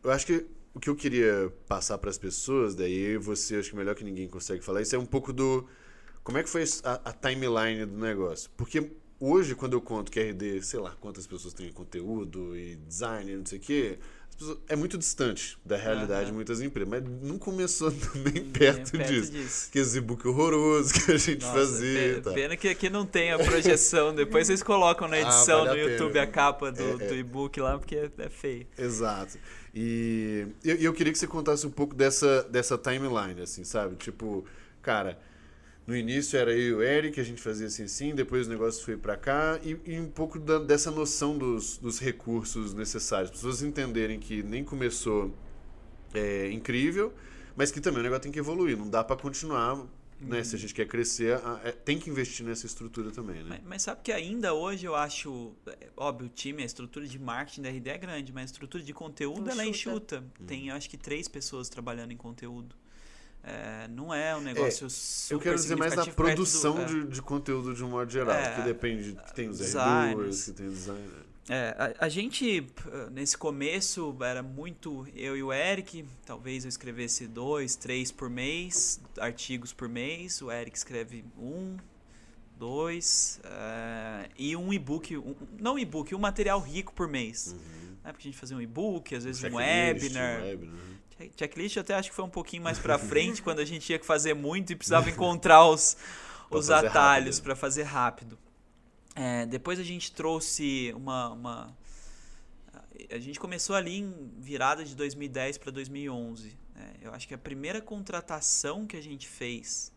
eu acho que o que eu queria passar para as pessoas, daí você, acho que melhor que ninguém consegue falar, isso é um pouco como é que foi a timeline do negócio. Porque hoje, quando eu conto que RD, sei lá quantas pessoas têm conteúdo e design, não sei o quê, é muito distante da realidade de muitas empresas. Mas não começou nem perto disso. Que esse e-book horroroso que a gente fazia. Pena que aqui não tem a projeção. Depois vocês colocam na edição no YouTube a capa do e-book lá, porque é feio. Exato. E eu queria que você contasse um pouco dessa timeline, assim, sabe? Tipo, cara, no início era eu e o Eric, a gente fazia assim, depois o negócio foi pra cá, e um pouco dessa noção dos recursos necessários. As pessoas entenderem que nem começou incrível, mas que também o negócio tem que evoluir, não dá pra continuar, né? Se a gente quer crescer, tem que investir nessa estrutura também, né? Mas sabe que ainda hoje eu acho, óbvio, o time, a estrutura de marketing da RD é grande, mas a estrutura de conteúdo ela é enxuta. Tem, eu acho que 3 pessoas trabalhando em conteúdo. Não é um negócio super. Eu quero dizer mais da produção de conteúdo de um modo geral, que depende, que tem os editores, que tem design. A gente, nesse começo, era muito eu e o Eric. Talvez eu escrevesse 2, 3 por mês, artigos por mês. O Eric escreve 1, 2 e um e-book, um material rico por mês. Porque a gente fazia um e-book, às vezes um webinar. Checklist eu até acho que foi um pouquinho mais pra frente, quando a gente tinha que fazer muito e precisava encontrar os atalhos para fazer rápido. Depois a gente trouxe a gente começou ali em virada de 2010 para 2011. Eu acho que a primeira contratação que a gente fez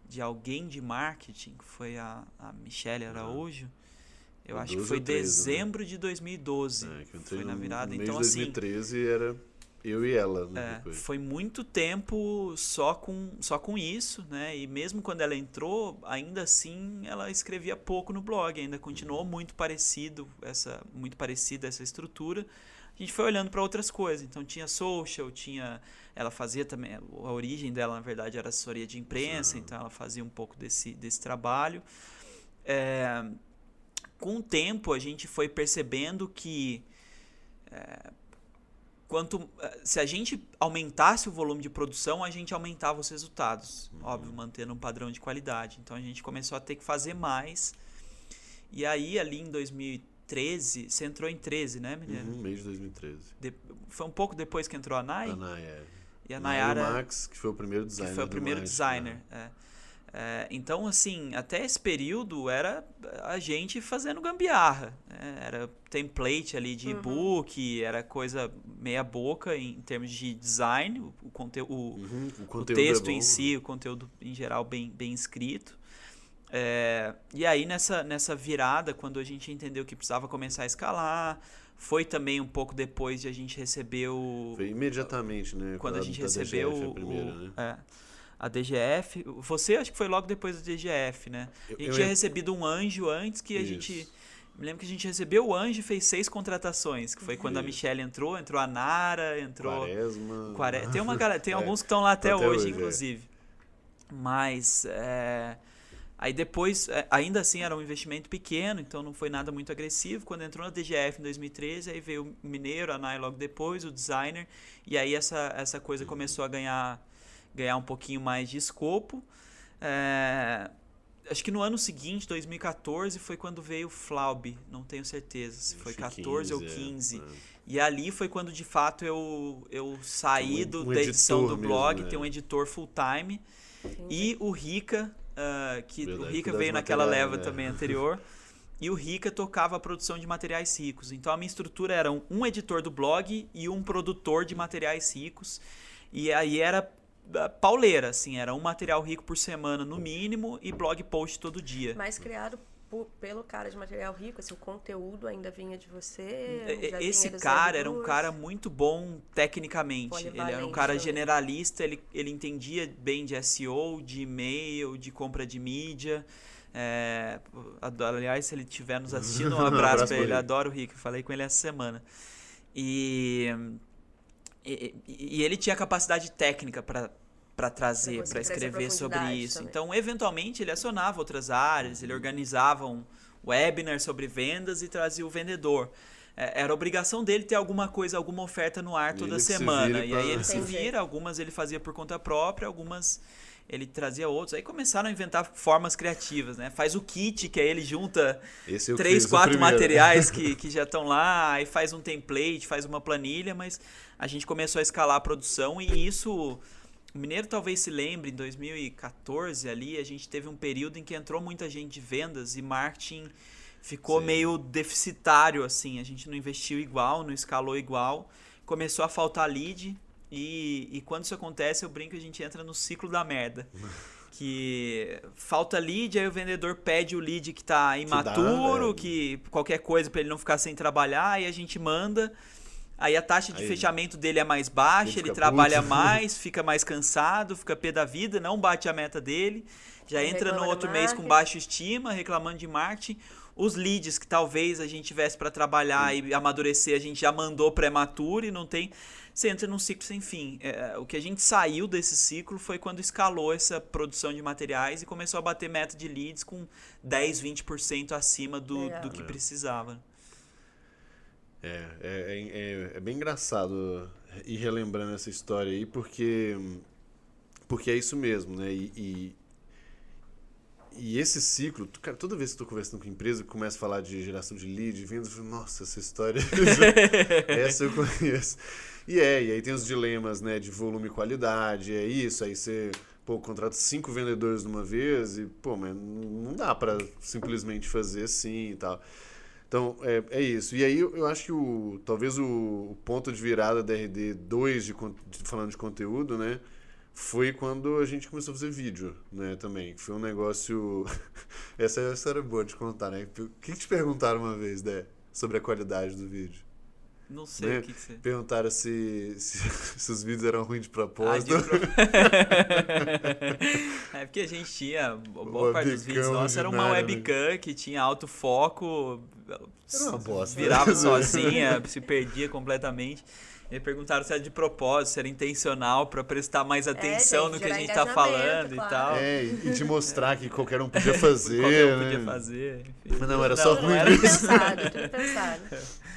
de alguém de marketing, que foi a Michelle Araújo, eu acho que foi dezembro de 2012. Que eu foi na virada. No então, mês de 2013 era eu e ela. Foi muito tempo só com isso, né? E mesmo quando ela entrou, ainda assim ela escrevia pouco no blog, ainda continuou muito parecida essa estrutura. A gente foi olhando para outras coisas, então tinha social, ela fazia também, a origem dela na verdade era assessoria de imprensa, então ela fazia um pouco desse trabalho. Com o tempo a gente foi percebendo que se a gente aumentasse o volume de produção, a gente aumentava os resultados, óbvio, mantendo um padrão de qualidade. Então a gente começou a ter que fazer mais. E aí, ali em 2013, você entrou em 13, né, menina? Mês de 2013. Foi um pouco depois que entrou a Nay? A Nay, E a Nayara... E o Max, que foi o primeiro designer. Que foi o primeiro designer, então, assim, até esse período era a gente fazendo gambiarra. Era template ali de e-book, era coisa meia boca em termos de design, o texto em si, o conteúdo em geral bem escrito. E aí, nessa virada, quando a gente entendeu que precisava começar a escalar, foi também um pouco depois de a gente receber Foi imediatamente, né? Quando a gente recebeu a primeira, né? A DGF, você acho que foi logo depois da DGF, né? A gente tinha recebido um anjo antes que a gente... Me lembro que a gente recebeu o anjo e fez 6 contratações, que foi quando a Michelle entrou a Nara, entrou... Quaresma... Tem alguns que estão lá até hoje, inclusive. Mas... Aí depois, ainda assim era um investimento pequeno, então não foi nada muito agressivo. Quando entrou na DGF em 2013, aí veio o Mineiro, a Nay logo depois, o designer, e aí essa coisa começou a ganhar um pouquinho mais de escopo. acho que no ano seguinte, 2014, foi quando veio o Flaub, não tenho certeza se foi 14 ou 15. E ali foi quando, de fato, eu saí da edição do blog, mesmo, tem um editor full-time. E o Rica, o Rica veio naquela leva também anterior, e o Rica tocava a produção de materiais ricos. Então a minha estrutura era um editor do blog e um produtor de materiais ricos. E aí era pauleira, assim, era um material rico por semana no mínimo e blog post todo dia. Mas criado pelo cara de material rico, assim, o conteúdo ainda vinha de você? Esse cara era um cara muito bom tecnicamente. Ele era um cara generalista, ele entendia bem de SEO, de e-mail, de compra de mídia. Aliás, se ele estiver nos assistindo, um abraço pra ele. Adoro o Rick, falei com ele essa semana. E ele tinha capacidade técnica para trazer, para escrever sobre isso. Também. Então, eventualmente, ele acionava outras áreas, ele organizava um webinar sobre vendas e trazia o vendedor. Era obrigação dele ter alguma coisa, alguma oferta no ar toda semana. E aí ele se vira, algumas ele fazia por conta própria, algumas ele trazia outros. Aí começaram a inventar formas criativas, né? Faz o kit, que aí ele junta 3, 4 materiais que já estão lá, aí faz um template, faz uma planilha, mas a gente começou a escalar a produção e isso... O Mineiro talvez se lembre, em 2014 ali, a gente teve um período em que entrou muita gente de vendas e marketing ficou meio deficitário, assim. A gente não investiu igual, não escalou igual. Começou a faltar lead e quando isso acontece, eu brinco, a gente entra no ciclo da merda. Que falta lead, aí o vendedor pede o lead que tá imaturo, que qualquer coisa para ele não ficar sem trabalhar, e a gente manda... Aí a taxa de fechamento dele é mais baixa, ele trabalha mais, fica mais cansado, fica pé da vida, não bate a meta dele, já entra no outro mês com baixa estima, reclamando de marketing. Os leads que talvez a gente tivesse para trabalhar e amadurecer, a gente já mandou prematuro e não tem... Você entra num ciclo sem fim. O que a gente saiu desse ciclo foi quando escalou essa produção de materiais e começou a bater meta de leads com 10, 20% acima do que precisava. É bem engraçado ir relembrando essa história aí, porque é isso mesmo, né? E esse ciclo, cara, toda vez que estou conversando com empresa, começa a falar de geração de lead, vendas, eu falo, nossa, essa história, essa eu conheço. E aí tem os dilemas, né, de volume e qualidade, é isso, aí você, contrata 5 vendedores de uma vez e, mas não dá para simplesmente fazer assim e tal. Então, é isso. E aí eu acho que talvez o ponto de virada da RD2, falando de conteúdo, né, foi quando a gente começou a fazer vídeo, né, também. Foi um negócio... Essa era boa de contar, né? O que te perguntaram uma vez, né, sobre a qualidade do vídeo? Não sei, né? O que você... Perguntaram se os vídeos eram ruins de propósito. É porque a gente tinha... Boa parte dos vídeos nossos era uma webcam que tinha alto foco, virava sozinha, se perdia completamente. E perguntaram se era de propósito, se era intencional, para prestar mais atenção no que a gente tá falando, claro. E tal. E de mostrar que qualquer um podia fazer. Qualquer um podia fazer. Enfim. Mas não, era só ruim mesmo. Tudo pensado.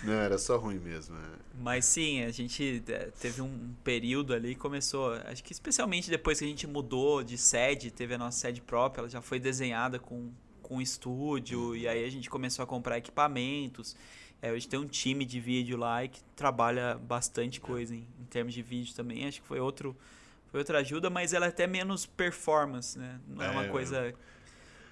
Não, era só ruim mesmo. Mas sim, a gente teve um período ali, começou, acho que especialmente depois que a gente mudou de sede, teve a nossa sede própria, ela já foi desenhada com estúdio, e aí a gente começou a comprar equipamentos. Hoje tem um time de vídeo lá que trabalha bastante coisa em termos de vídeo também. Acho que foi outra ajuda, mas ela é até menos performance, né? Não é uma coisa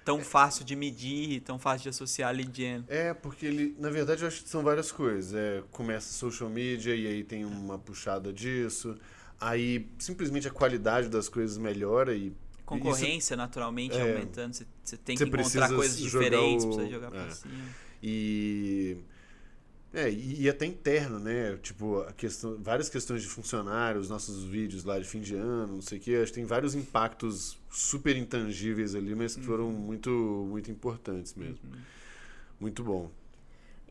tão fácil de medir, tão fácil de associar lead gen. Porque na verdade eu acho que são várias coisas. Começa social media e aí tem uma puxada disso. Aí simplesmente a qualidade das coisas melhora e... Concorrência naturalmente aumentando. Você tem que encontrar coisas diferentes, precisa jogar pra cima. E até interno, né? Tipo, várias questões de funcionários, nossos vídeos lá de fim de ano, não sei o quê. Acho que tem vários impactos super intangíveis ali, mas que foram muito, muito importantes mesmo. Muito bom.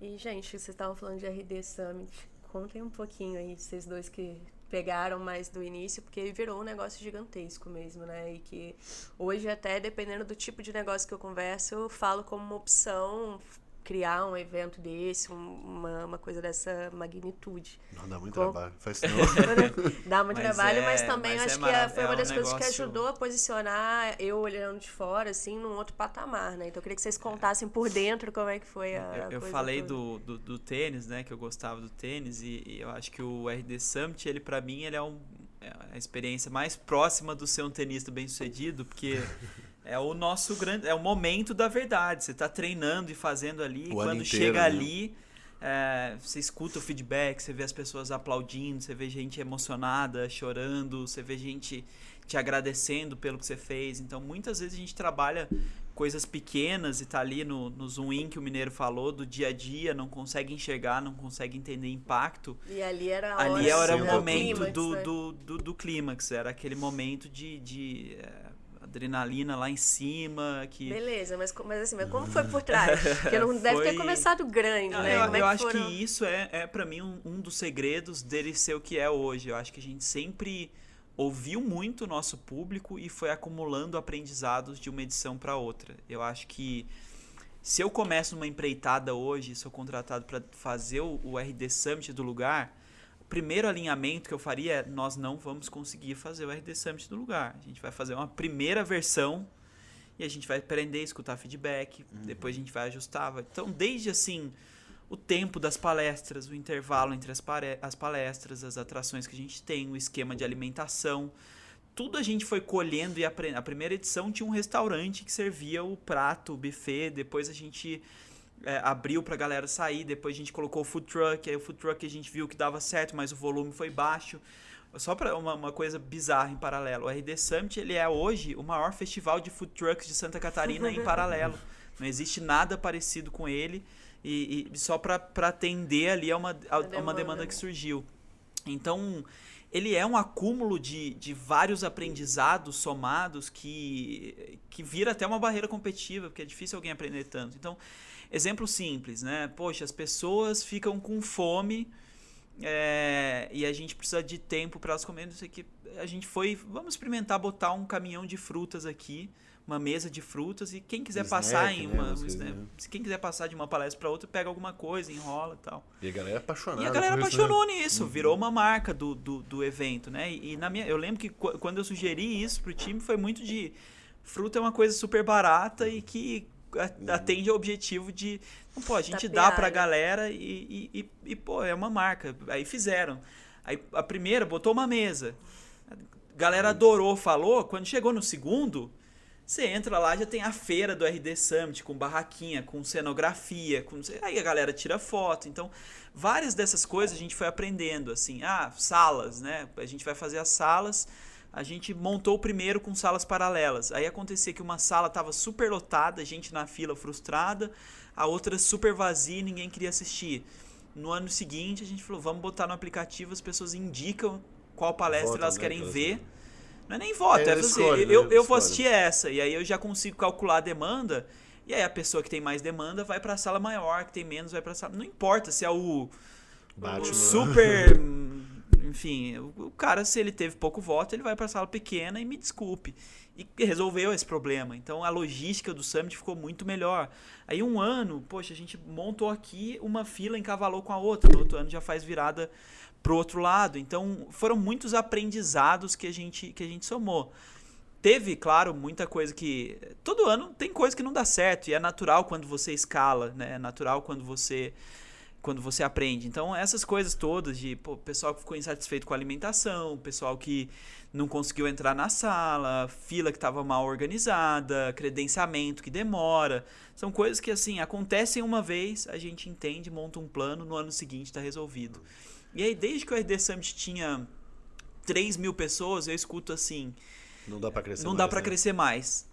E, gente, vocês estavam falando de RD Summit. Contem um pouquinho aí, vocês dois que pegaram mais do início, porque virou um negócio gigantesco mesmo, né? E que hoje, até dependendo do tipo de negócio que eu converso, eu falo como uma opção criar um evento desse, uma coisa dessa magnitude. Não, dá muito trabalho. Faz isso não. Dá muito trabalho, mas também acho que foi uma das coisas que negócio... ajudou a posicionar eu olhando de fora, assim, num outro patamar, né? Então eu queria que vocês contassem por dentro como é que foi a Eu coisa falei toda. do tênis, né? Que eu gostava do tênis e eu acho que o RD Summit, ele pra mim, ele é a experiência mais próxima do ser um tenista bem-sucedido, porque... É o nosso grande... É o momento da verdade. Você tá treinando e fazendo ali. E quando chega ali, você escuta o feedback, você vê as pessoas aplaudindo, você vê gente emocionada, chorando, você vê gente te agradecendo pelo que você fez. Então, muitas vezes a gente trabalha coisas pequenas e tá ali no zoom in que o Mineiro falou, do dia a dia, não consegue enxergar, não consegue entender impacto. E ali era o momento do clímax. Era aquele momento de adrenalina lá em cima. Beleza, mas como foi por trás? Porque não deve ter começado grande, né? Eu acho que isso é para mim um dos segredos dele ser o que é hoje. Eu acho que a gente sempre ouviu muito o nosso público e foi acumulando aprendizados de uma edição para outra. Eu acho que se eu começo numa empreitada hoje, sou contratado para fazer o RD Summit do lugar, o primeiro alinhamento que eu faria é: nós não vamos conseguir fazer o RD Summit do lugar. A gente vai fazer uma primeira versão e a gente vai aprender, escutar feedback, depois a gente vai ajustar. Então, desde assim, o tempo das palestras, o intervalo entre as palestras, as atrações que a gente tem, o esquema de alimentação, tudo a gente foi colhendo e aprendendo. A primeira edição tinha um restaurante que servia o prato, o buffet, depois a gente abriu pra galera sair, depois a gente colocou o food truck, aí o food truck a gente viu que dava certo, mas o volume foi baixo. Só para uma coisa bizarra em paralelo, o RD Summit, ele é hoje o maior festival de food trucks de Santa Catarina em paralelo. Não existe nada parecido com ele e só para atender ali a uma demanda que surgiu. Então, ele é um acúmulo de vários aprendizados somados que vira até uma barreira competitiva, porque é difícil alguém aprender tanto. Então, exemplo simples, né? Poxa, as pessoas ficam com fome e a gente precisa de tempo para elas comerem. Isso aqui, a gente vamos experimentar botar um caminhão de frutas aqui, uma mesa de frutas, e quem quiser passar quem quiser passar de uma palestra para outra, pega alguma coisa, enrola e tal. E a galera é apaixonada. E a galera apaixonou nisso, virou uma marca do evento, né? Eu lembro que quando eu sugeri isso pro time, foi muito de fruta é uma coisa super barata e que atende ao objetivo de a gente dá pra galera e é uma marca. Aí fizeram. Aí a primeira botou uma mesa. A galera adorou, falou. Quando chegou no segundo, você entra lá, já tem a feira do RD Summit com barraquinha, com cenografia, aí a galera tira foto. Então, várias dessas coisas a gente foi aprendendo, assim, salas, né? A gente vai fazer as salas. A gente montou o primeiro com salas paralelas. Aí acontecia que uma sala estava super lotada, gente na fila frustrada, a outra super vazia e ninguém queria assistir. No ano seguinte, a gente falou, vamos botar no aplicativo, as pessoas indicam qual palestra elas querem ver. Não é nem voto, eu vou assistir essa. E aí eu já consigo calcular a demanda, e aí a pessoa que tem mais demanda vai para a sala maior, que tem menos vai para a sala... Não importa se é o super... Enfim, o cara, se ele teve pouco voto, ele vai para a sala pequena e me desculpe. E resolveu esse problema. Então, a logística do Summit ficou muito melhor. Aí, um ano, a gente montou aqui, uma fila encavalou com a outra. No outro ano já faz virada pro outro lado. Então, foram muitos aprendizados que a gente somou. Teve, claro, muita coisa que... Todo ano tem coisa que não dá certo. E é natural quando você escala, né? É natural quando você aprende. Então, essas coisas todas de pessoal que ficou insatisfeito com a alimentação, pessoal que não conseguiu entrar na sala, fila que estava mal organizada, credenciamento que demora. São coisas que, assim, acontecem uma vez, a gente entende, monta um plano, no ano seguinte está resolvido. E aí, desde que o RD Summit tinha 3.000 pessoas, eu escuto assim... Não dá para crescer mais. Não dá para crescer mais.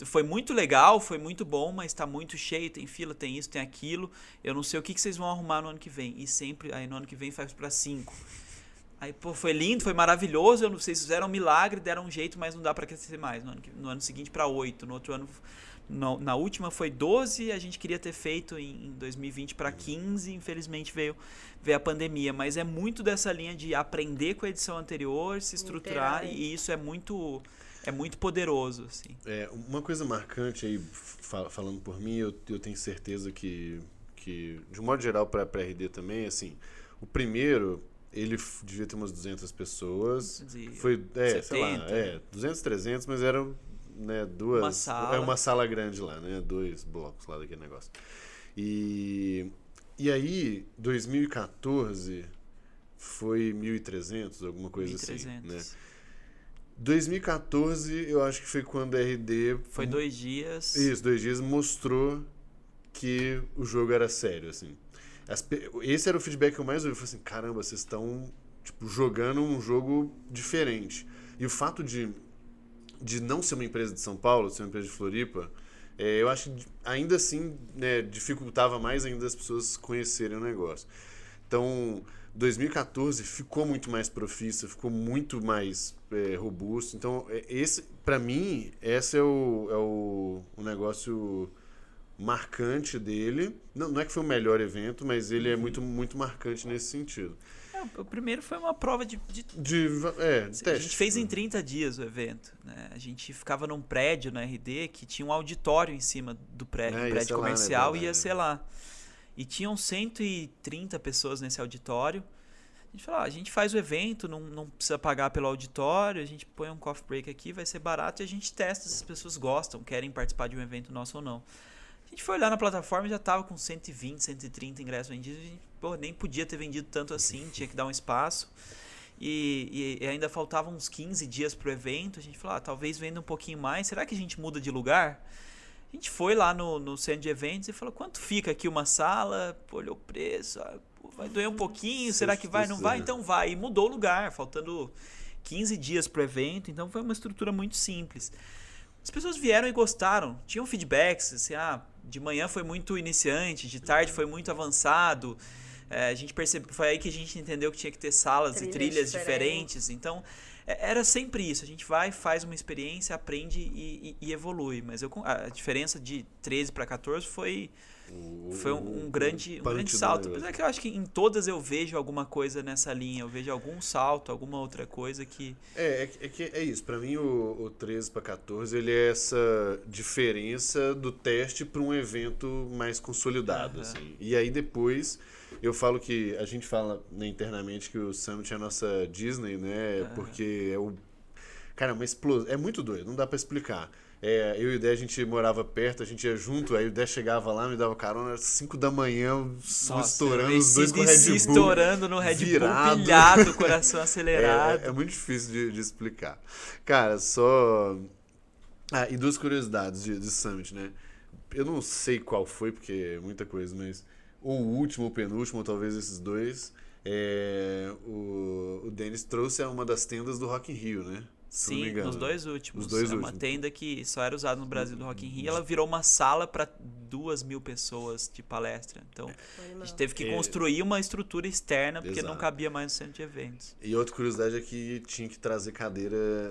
Foi muito legal, foi muito bom, mas tá muito cheio, tem fila, tem isso, tem aquilo. Eu não sei o que vocês vão arrumar no ano que vem. E sempre, aí no ano que vem faz para 5. Aí, foi lindo, foi maravilhoso, vocês fizeram um milagre, deram um jeito, mas não dá para crescer mais. No ano seguinte para 8, no outro ano, na última foi 12, a gente queria ter feito em 2020 para 15, infelizmente veio a pandemia. Mas é muito dessa linha de aprender com a edição anterior, se estruturar, e isso é muito é muito poderoso, assim. Uma coisa marcante aí, falando por mim, eu tenho certeza que de um modo geral para a RD também, assim, o primeiro, ele devia ter umas 200 pessoas. Foi, sei lá, 200, 300, mas eram, né, uma sala grande lá, né, 2 blocos lá daquele negócio. E aí, 2014 foi 1.300, alguma coisa 1.300. Assim, né? 2014, eu acho que foi quando a RD... Foi 2 dias. Isso, 2 dias mostrou que o jogo era sério, assim. Esse era o feedback que eu mais ouvi. Eu falei assim, caramba, vocês estão jogando um jogo diferente. E o fato de não ser uma empresa de São Paulo, ser uma empresa de Floripa, eu acho que ainda assim, né, dificultava mais ainda as pessoas conhecerem o negócio. Então, 2014 ficou muito mais profissa, ficou muito mais robusto. Então, para mim, esse é o negócio marcante dele. Não é que foi o melhor evento, mas ele é muito, muito marcante nesse sentido. O primeiro foi uma prova de teste. A gente fez em 30 dias o evento, né? A gente ficava num prédio na RD que tinha um auditório em cima do prédio, um prédio comercial, e ia ser lá. E tinham 130 pessoas nesse auditório. A gente falou, a gente faz o evento, não precisa pagar pelo auditório, a gente põe um coffee break aqui, vai ser barato, e a gente testa se as pessoas gostam, querem participar de um evento nosso ou não. A gente foi olhar na plataforma e já estava com 120, 130 ingressos vendidos. A gente, nem podia ter vendido tanto assim, tinha que dar um espaço. E ainda faltavam uns 15 dias pro evento. A gente falou, talvez venda um pouquinho mais. Será que a gente muda de lugar? A gente foi lá no centro de eventos e falou, quanto fica aqui uma sala? Olhou o preço, vai doer um pouquinho, será que vai? Não vai? Então vai. E mudou o lugar, faltando 15 dias pro evento. Então foi uma estrutura muito simples. As pessoas vieram e gostaram, tinham feedbacks, assim, de manhã foi muito iniciante, de tarde foi muito avançado, a gente percebeu, foi aí que a gente entendeu que tinha que ter salas e trilhas diferentes, então era sempre isso, a gente vai, faz uma experiência, aprende e evolui, mas a diferença de 13 para 14 foi um grande salto. Mas é que eu acho que em todas eu vejo alguma coisa nessa linha. Eu vejo algum salto, alguma outra coisa que... É isso. Pra mim, o 13 para 14, ele é essa diferença do teste para um evento mais consolidado. Assim. E aí depois, eu falo que... A gente fala, né, internamente que o Summit é a nossa Disney, né? Porque cara, uma explosão. É muito doido, não dá pra explicar. Eu e o Dé, a gente morava perto, a gente ia junto, aí o Dé chegava lá, me dava carona, era 5 da manhã, som estourando, os dois com o Red Bull estourando no Red Bull, pilhado, coração acelerado. É muito difícil de explicar. Cara, só... e 2 curiosidades de Summit, né? Eu não sei qual foi, porque é muita coisa, mas o último, o penúltimo, ou talvez esses 2, o Denis trouxe uma das tendas do Rock in Rio, né? Sim, nos 2 últimos. Uma tenda que só era usada no Brasil do Rock in Rio. Ela virou uma sala para 2.000 pessoas de palestra. Então, a gente teve que construir uma estrutura externa, porque não cabia mais no centro de eventos. E outra curiosidade é que tinha que trazer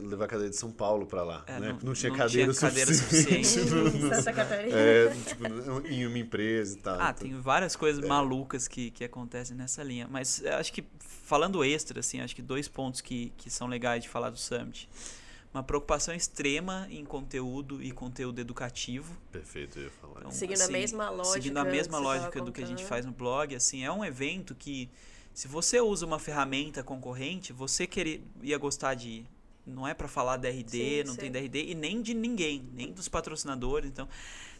levar cadeira de São Paulo para lá. Né? Não tinha cadeira suficiente. Santa Catarina. Em uma empresa e tal. Tem várias coisas malucas que acontecem nessa linha. Mas acho que, falando extra, assim, acho que 2 pontos que são legais de falar do Summit. Uma preocupação extrema em conteúdo e conteúdo educativo. Perfeito, eu ia falar. Então, seguindo a mesma lógica. Seguindo a mesma lógica do que a gente faz no blog, assim, é um evento que, se você usa uma ferramenta concorrente, você ia gostar de ir. Não é para falar da RD, não tem da RD e nem de ninguém, nem dos patrocinadores. Então,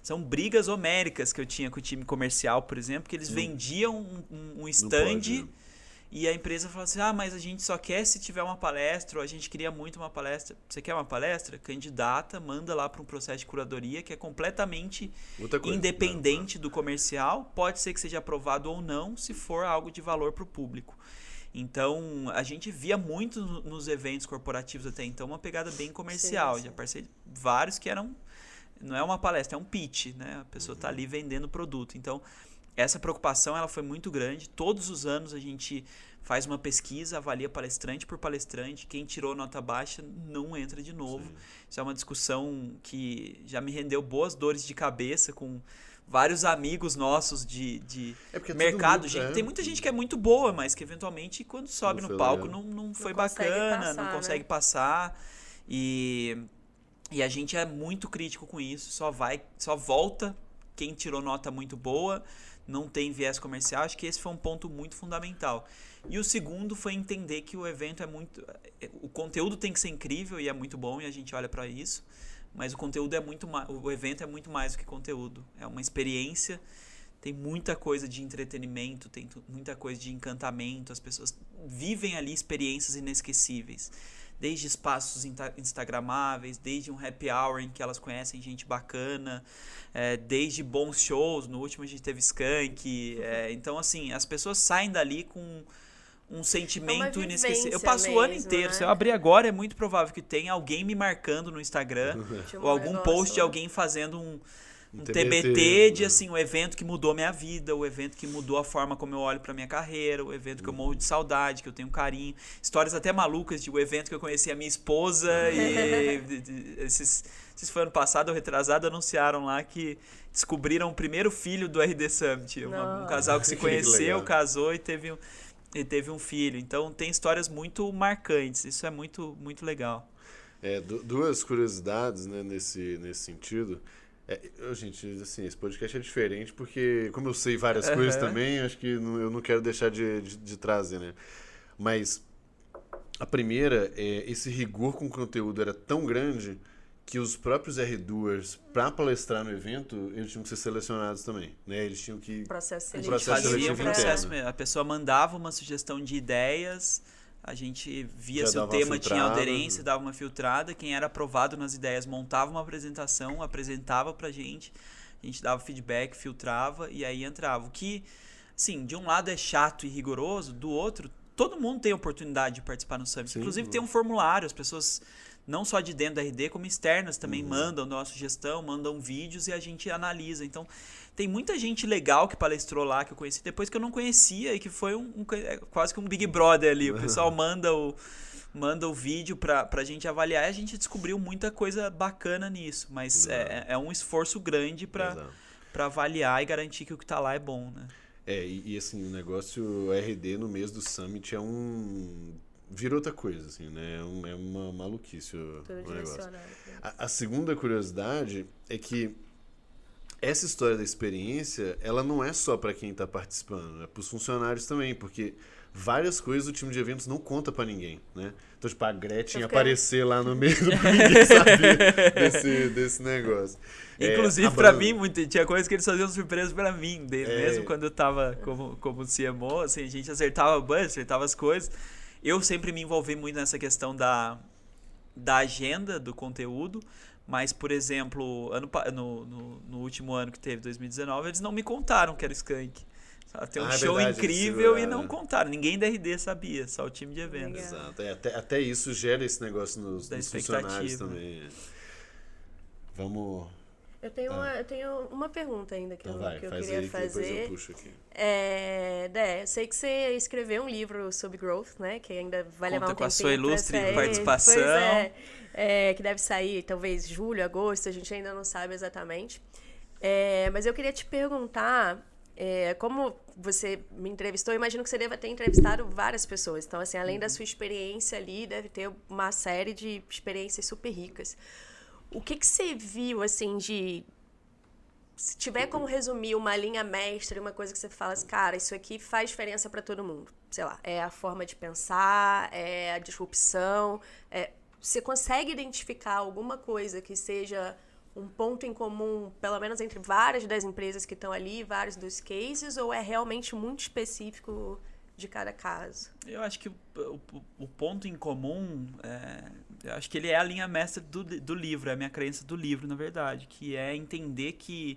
são brigas homéricas que eu tinha com o time comercial, por exemplo, que eles vendiam um stand... E a empresa fala assim, mas a gente só quer se tiver uma palestra, ou a gente queria muito uma palestra. Você quer uma palestra? Candidata, manda lá para um processo de curadoria que é completamente independente do comercial. Pode ser que seja aprovado ou não, se for algo de valor para o público. Então, a gente via muito nos eventos corporativos até então uma pegada bem comercial. Sim. Já participei de vários que eram... Não é uma palestra, é um pitch, né? A pessoa está ali vendendo o produto. Então... Essa preocupação ela foi muito grande. Todos os anos a gente faz uma pesquisa, avalia palestrante por palestrante. Quem tirou nota baixa não entra de novo. Sim. Isso é uma discussão que já me rendeu boas dores de cabeça com vários amigos nossos de mercado. Tem muita gente que é muito boa, mas que eventualmente quando sobe no palco não foi bacana, não consegue passar. E E a gente é muito crítico com isso, só volta quem tirou nota muito boa, não tem viés comercial. Acho que esse foi um ponto muito fundamental. E o segundo foi entender que o evento o conteúdo tem que ser incrível e é muito bom, e a gente olha para isso, mas o evento é muito mais do que conteúdo. É uma experiência, tem muita coisa de entretenimento, tem muita coisa de encantamento, as pessoas vivem ali experiências inesquecíveis. Desde espaços instagramáveis, desde um happy hour em que elas conhecem gente bacana, desde bons shows. No último a gente teve Skank. Então, assim, as pessoas saem dali com um sentimento inesquecível. Eu passo o ano inteiro. Né? Se eu abrir agora, é muito provável que tenha alguém me marcando no Instagram ou algum post de alguém fazendo um TBT de assim, o evento que mudou minha vida, o evento que mudou a forma como eu olho pra minha carreira, o evento que eu morro de saudade, que eu tenho carinho. Histórias até malucas de o evento que eu conheci a minha esposa e esses foi ano passado ou retrasado, anunciaram lá que descobriram o primeiro filho do RD Summit. Um casal que se conheceu, casou e teve um filho. Então tem histórias muito marcantes. Isso é muito, muito legal. Duas curiosidades, né, nesse sentido. Gente, assim, esse podcast é diferente porque, como eu sei várias coisas também, acho que eu não quero deixar de trazer, né? Mas a primeira esse rigor com o conteúdo era tão grande que os próprios R-Doers, para palestrar no evento, eles tinham que ser selecionados também, né? Eles tinham que... Processo seletivo interno. A pessoa mandava uma sugestão de ideias, a gente via se o tema tinha aderência, dava uma filtrada, quem era aprovado nas ideias montava uma apresentação, apresentava pra gente, a gente dava feedback, filtrava e aí entrava. O que, assim, de um lado é chato e rigoroso, do outro, todo mundo tem oportunidade de participar no Summit. Sim, inclusive tem um formulário, as pessoas... não só de dentro da RD, como externas também mandam nossa sugestão, mandam vídeos e a gente analisa. Então, tem muita gente legal que palestrou lá, que eu conheci depois que eu não conhecia e que foi quase que um Big Brother ali. O pessoal manda o vídeo pra gente avaliar e a gente descobriu muita coisa bacana nisso. Mas é um esforço grande pra avaliar e garantir que o que tá lá é bom, né? E assim, o negócio RD no mês do Summit vira outra coisa, assim, né? É uma maluquice o negócio. A segunda curiosidade é que essa história da experiência, ela não é só para quem está participando, é para os funcionários também, porque várias coisas o time de eventos não conta para ninguém, né? Então, tipo, a Gretchen aparecer lá no meio pra ninguém saber desse negócio. Inclusive, pra mim, tinha coisas que eles faziam surpresa pra mim, mesmo quando eu tava como CMO, assim, a gente acertava o budget, acertava as coisas. Eu sempre me envolvi muito nessa questão da agenda, do conteúdo, mas, por exemplo, no último ano que teve, 2019, eles não me contaram que era o Skank. Tem um show verdade, incrível e não contaram. Ninguém da RD sabia, só o time de eventos. Exato. Até isso gera esse negócio nos funcionários também. Vamos... Eu tenho uma pergunta ainda que eu queria fazer. Depois eu puxo aqui. Eu sei que você escreveu um livro sobre growth, né? Que ainda vai levar um tempinho. Com a sua ilustre participação. Pois que deve sair talvez julho, agosto, a gente ainda não sabe exatamente. Mas eu queria te perguntar, como você me entrevistou, eu imagino que você deve ter entrevistado várias pessoas. Então, assim, além da sua experiência ali, deve ter uma série de experiências super ricas. O que você viu, assim, se tiver como resumir uma linha mestra, uma coisa que você fala assim, cara, isso aqui faz diferença para todo mundo. Sei lá, é a forma de pensar, é a disrupção. Você consegue identificar alguma coisa que seja um ponto em comum, pelo menos entre várias das empresas que estão ali, vários dos cases, ou é realmente muito específico de cada caso? Eu acho que o ponto em comum, eu acho que ele é a linha mestra do livro, é a minha crença do livro, na verdade, que é entender que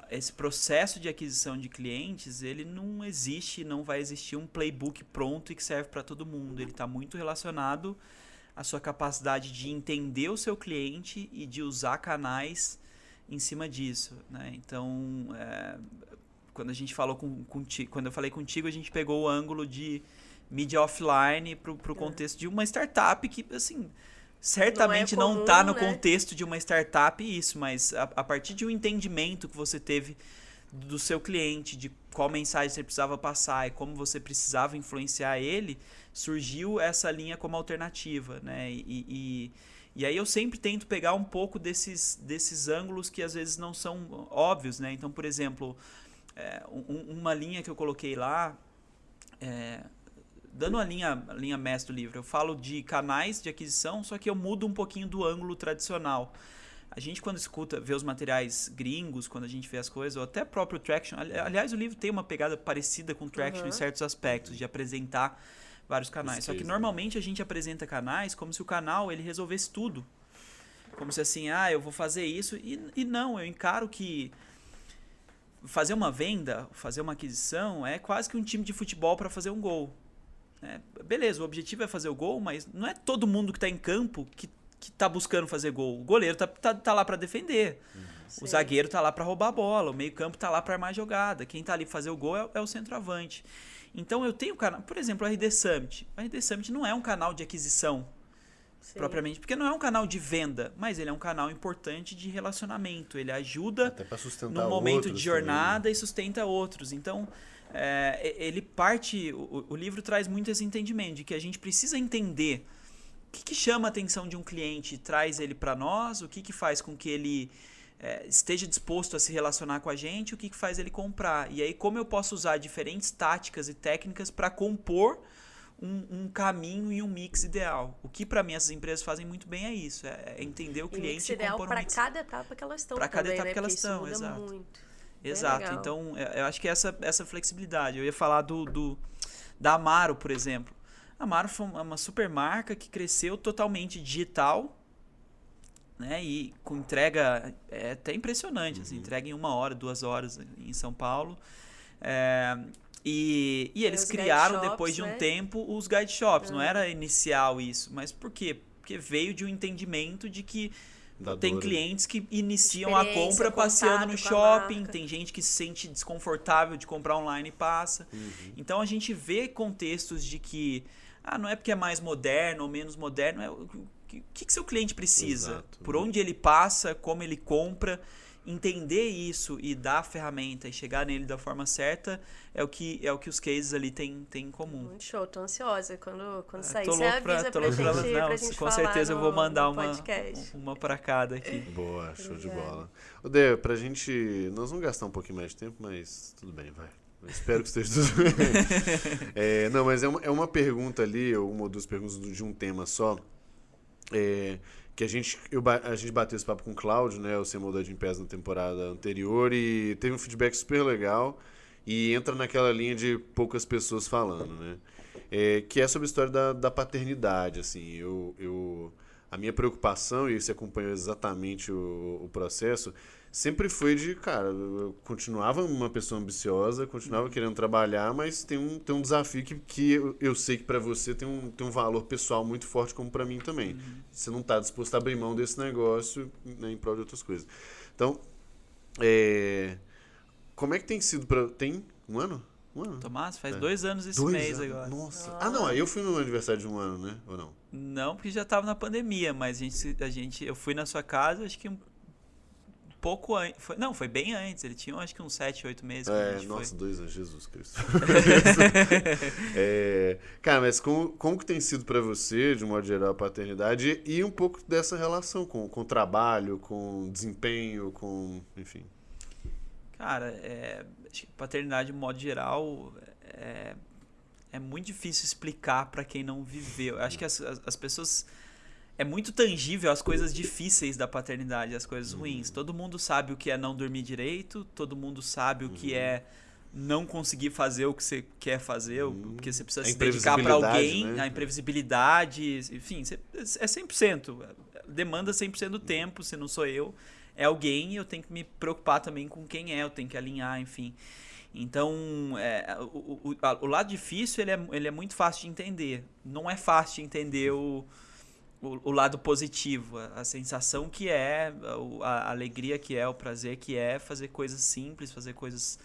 esse processo de aquisição de clientes, ele não existe, não vai existir um playbook pronto e que serve para todo mundo. Ele está muito relacionado à sua capacidade de entender o seu cliente e de usar canais em cima disso, né? Então, quando a gente falou quando eu falei contigo, a gente pegou o ângulo de mídia offline para o contexto de uma startup que, assim, certamente não está no contexto de uma startup isso, mas a partir de um entendimento que você teve do seu cliente, de qual mensagem você precisava passar e como você precisava influenciar ele, surgiu essa linha como alternativa, né? E E aí eu sempre tento pegar um pouco desses ângulos que às vezes não são óbvios, né? Então, por exemplo, uma linha que eu coloquei lá, dando a linha mestre do livro, eu falo de canais de aquisição, só que eu mudo um pouquinho do ângulo tradicional. A gente, quando vê os materiais gringos, quando a gente vê as coisas, ou até próprio Traction, aliás, o livro tem uma pegada parecida com o Traction em certos aspectos, de apresentar vários canais. Só que normalmente a gente apresenta canais como se o canal ele resolvesse tudo. Como se assim, eu vou fazer isso. E não, eu encaro que fazer uma venda, fazer uma aquisição é quase que um time de futebol para fazer um gol. Beleza, o objetivo é fazer o gol, mas não é todo mundo que está em campo que está buscando fazer gol. O goleiro tá lá para defender. O zagueiro tá lá para roubar a bola. O meio campo tá lá para armar a jogada. Quem tá ali para fazer o gol é o centroavante. Então eu tenho canal, por exemplo, o RD Summit. O RD Summit não é um canal de aquisição propriamente, porque não é um canal de venda, mas ele é um canal importante de relacionamento. Ele ajuda até para sustentar no momento outros de jornada também. E sustenta outros. Então, ele parte, o livro traz muito esse entendimento de que a gente precisa entender o que chama a atenção de um cliente e traz ele para nós, o que faz com que ele esteja disposto a se relacionar com a gente, o que faz ele comprar. E aí, como eu posso usar diferentes táticas e técnicas para compor um caminho e um mix ideal. O que, para mim, essas empresas fazem muito bem é isso. É entender o cliente mix ideal para cada etapa que elas estão. Para cada etapa né? que elas Porque estão, isso muda exato. muito. Exato. Então, eu acho que essa flexibilidade. Eu ia falar da Amaro, por exemplo. A Amaro foi uma super marca que cresceu totalmente digital, né? E com entrega até impressionante. Assim, entrega em 1 hora, 2 horas em São Paulo. E eles criaram, depois de um tempo, os guide shops. Não era inicial isso. Mas por quê? Porque veio de um entendimento de que tem clientes que iniciam a compra passeando no shopping, tem gente que se sente desconfortável de comprar online e passa. Então a gente vê contextos de que não é porque é mais moderno ou menos moderno, o que seu cliente precisa, Exato, por onde ele passa, como ele compra. Entender isso e dar a ferramenta e chegar nele da forma certa é o que os cases ali têm em comum. Muito show, tô ansiosa. Quando sair, você avisa pra gente com certeza eu vou mandar uma pra cada aqui. Boa, show de bola. Dê, pra gente... Nós vamos gastar um pouquinho mais de tempo, mas tudo bem, vai. Eu espero que esteja tudo bem. Não, mas é uma pergunta ali, ou uma ou duas perguntas de um tema só. Que a gente bateu esse papo com o Cláudio, né, o CMO da Gympass na temporada anterior, e teve um feedback super legal e entra naquela linha de poucas pessoas falando, né, que é sobre a história da paternidade, assim, a minha preocupação, e você acompanhou exatamente o processo, sempre foi de, cara, eu continuava uma pessoa ambiciosa, continuava querendo trabalhar, mas tem um desafio que eu sei que para você tem um valor pessoal muito forte, como para mim também. Você não está disposto a abrir mão desse negócio, né, em prol de outras coisas. Então, como é que tem sido para... Tem 1 ano? 1 ano? Tomás, faz 2 anos esse 2 mês anos. agora. Nossa. Não, eu fui no aniversário de 1 ano, né? Ou não? Não, porque já estava na pandemia, mas eu fui na sua casa, acho que pouco antes. Foi bem antes. Ele tinha, acho que uns 7, 8 meses. Nossa, 2 anos, Jesus Cristo. Cara, mas como que tem sido pra você, de modo geral, a paternidade e um pouco dessa relação com o trabalho, com desempenho, com... Enfim. Cara, acho que paternidade, de modo geral, é muito difícil explicar pra quem não viveu. Eu acho que as pessoas... É muito tangível as coisas difíceis da paternidade, as coisas ruins. Todo mundo sabe o que é não dormir direito, todo mundo sabe o que é não conseguir fazer o que você quer fazer, porque você precisa se dedicar para alguém, né? A imprevisibilidade, enfim, é 100%. Demanda 100% do tempo, se não sou eu, é alguém, e eu tenho que me preocupar também com quem eu tenho que alinhar, enfim. Então, o lado difícil ele é muito fácil de entender. Não é fácil de entender o lado positivo, a sensação que a alegria que o prazer que fazer coisas simples, fazer coisas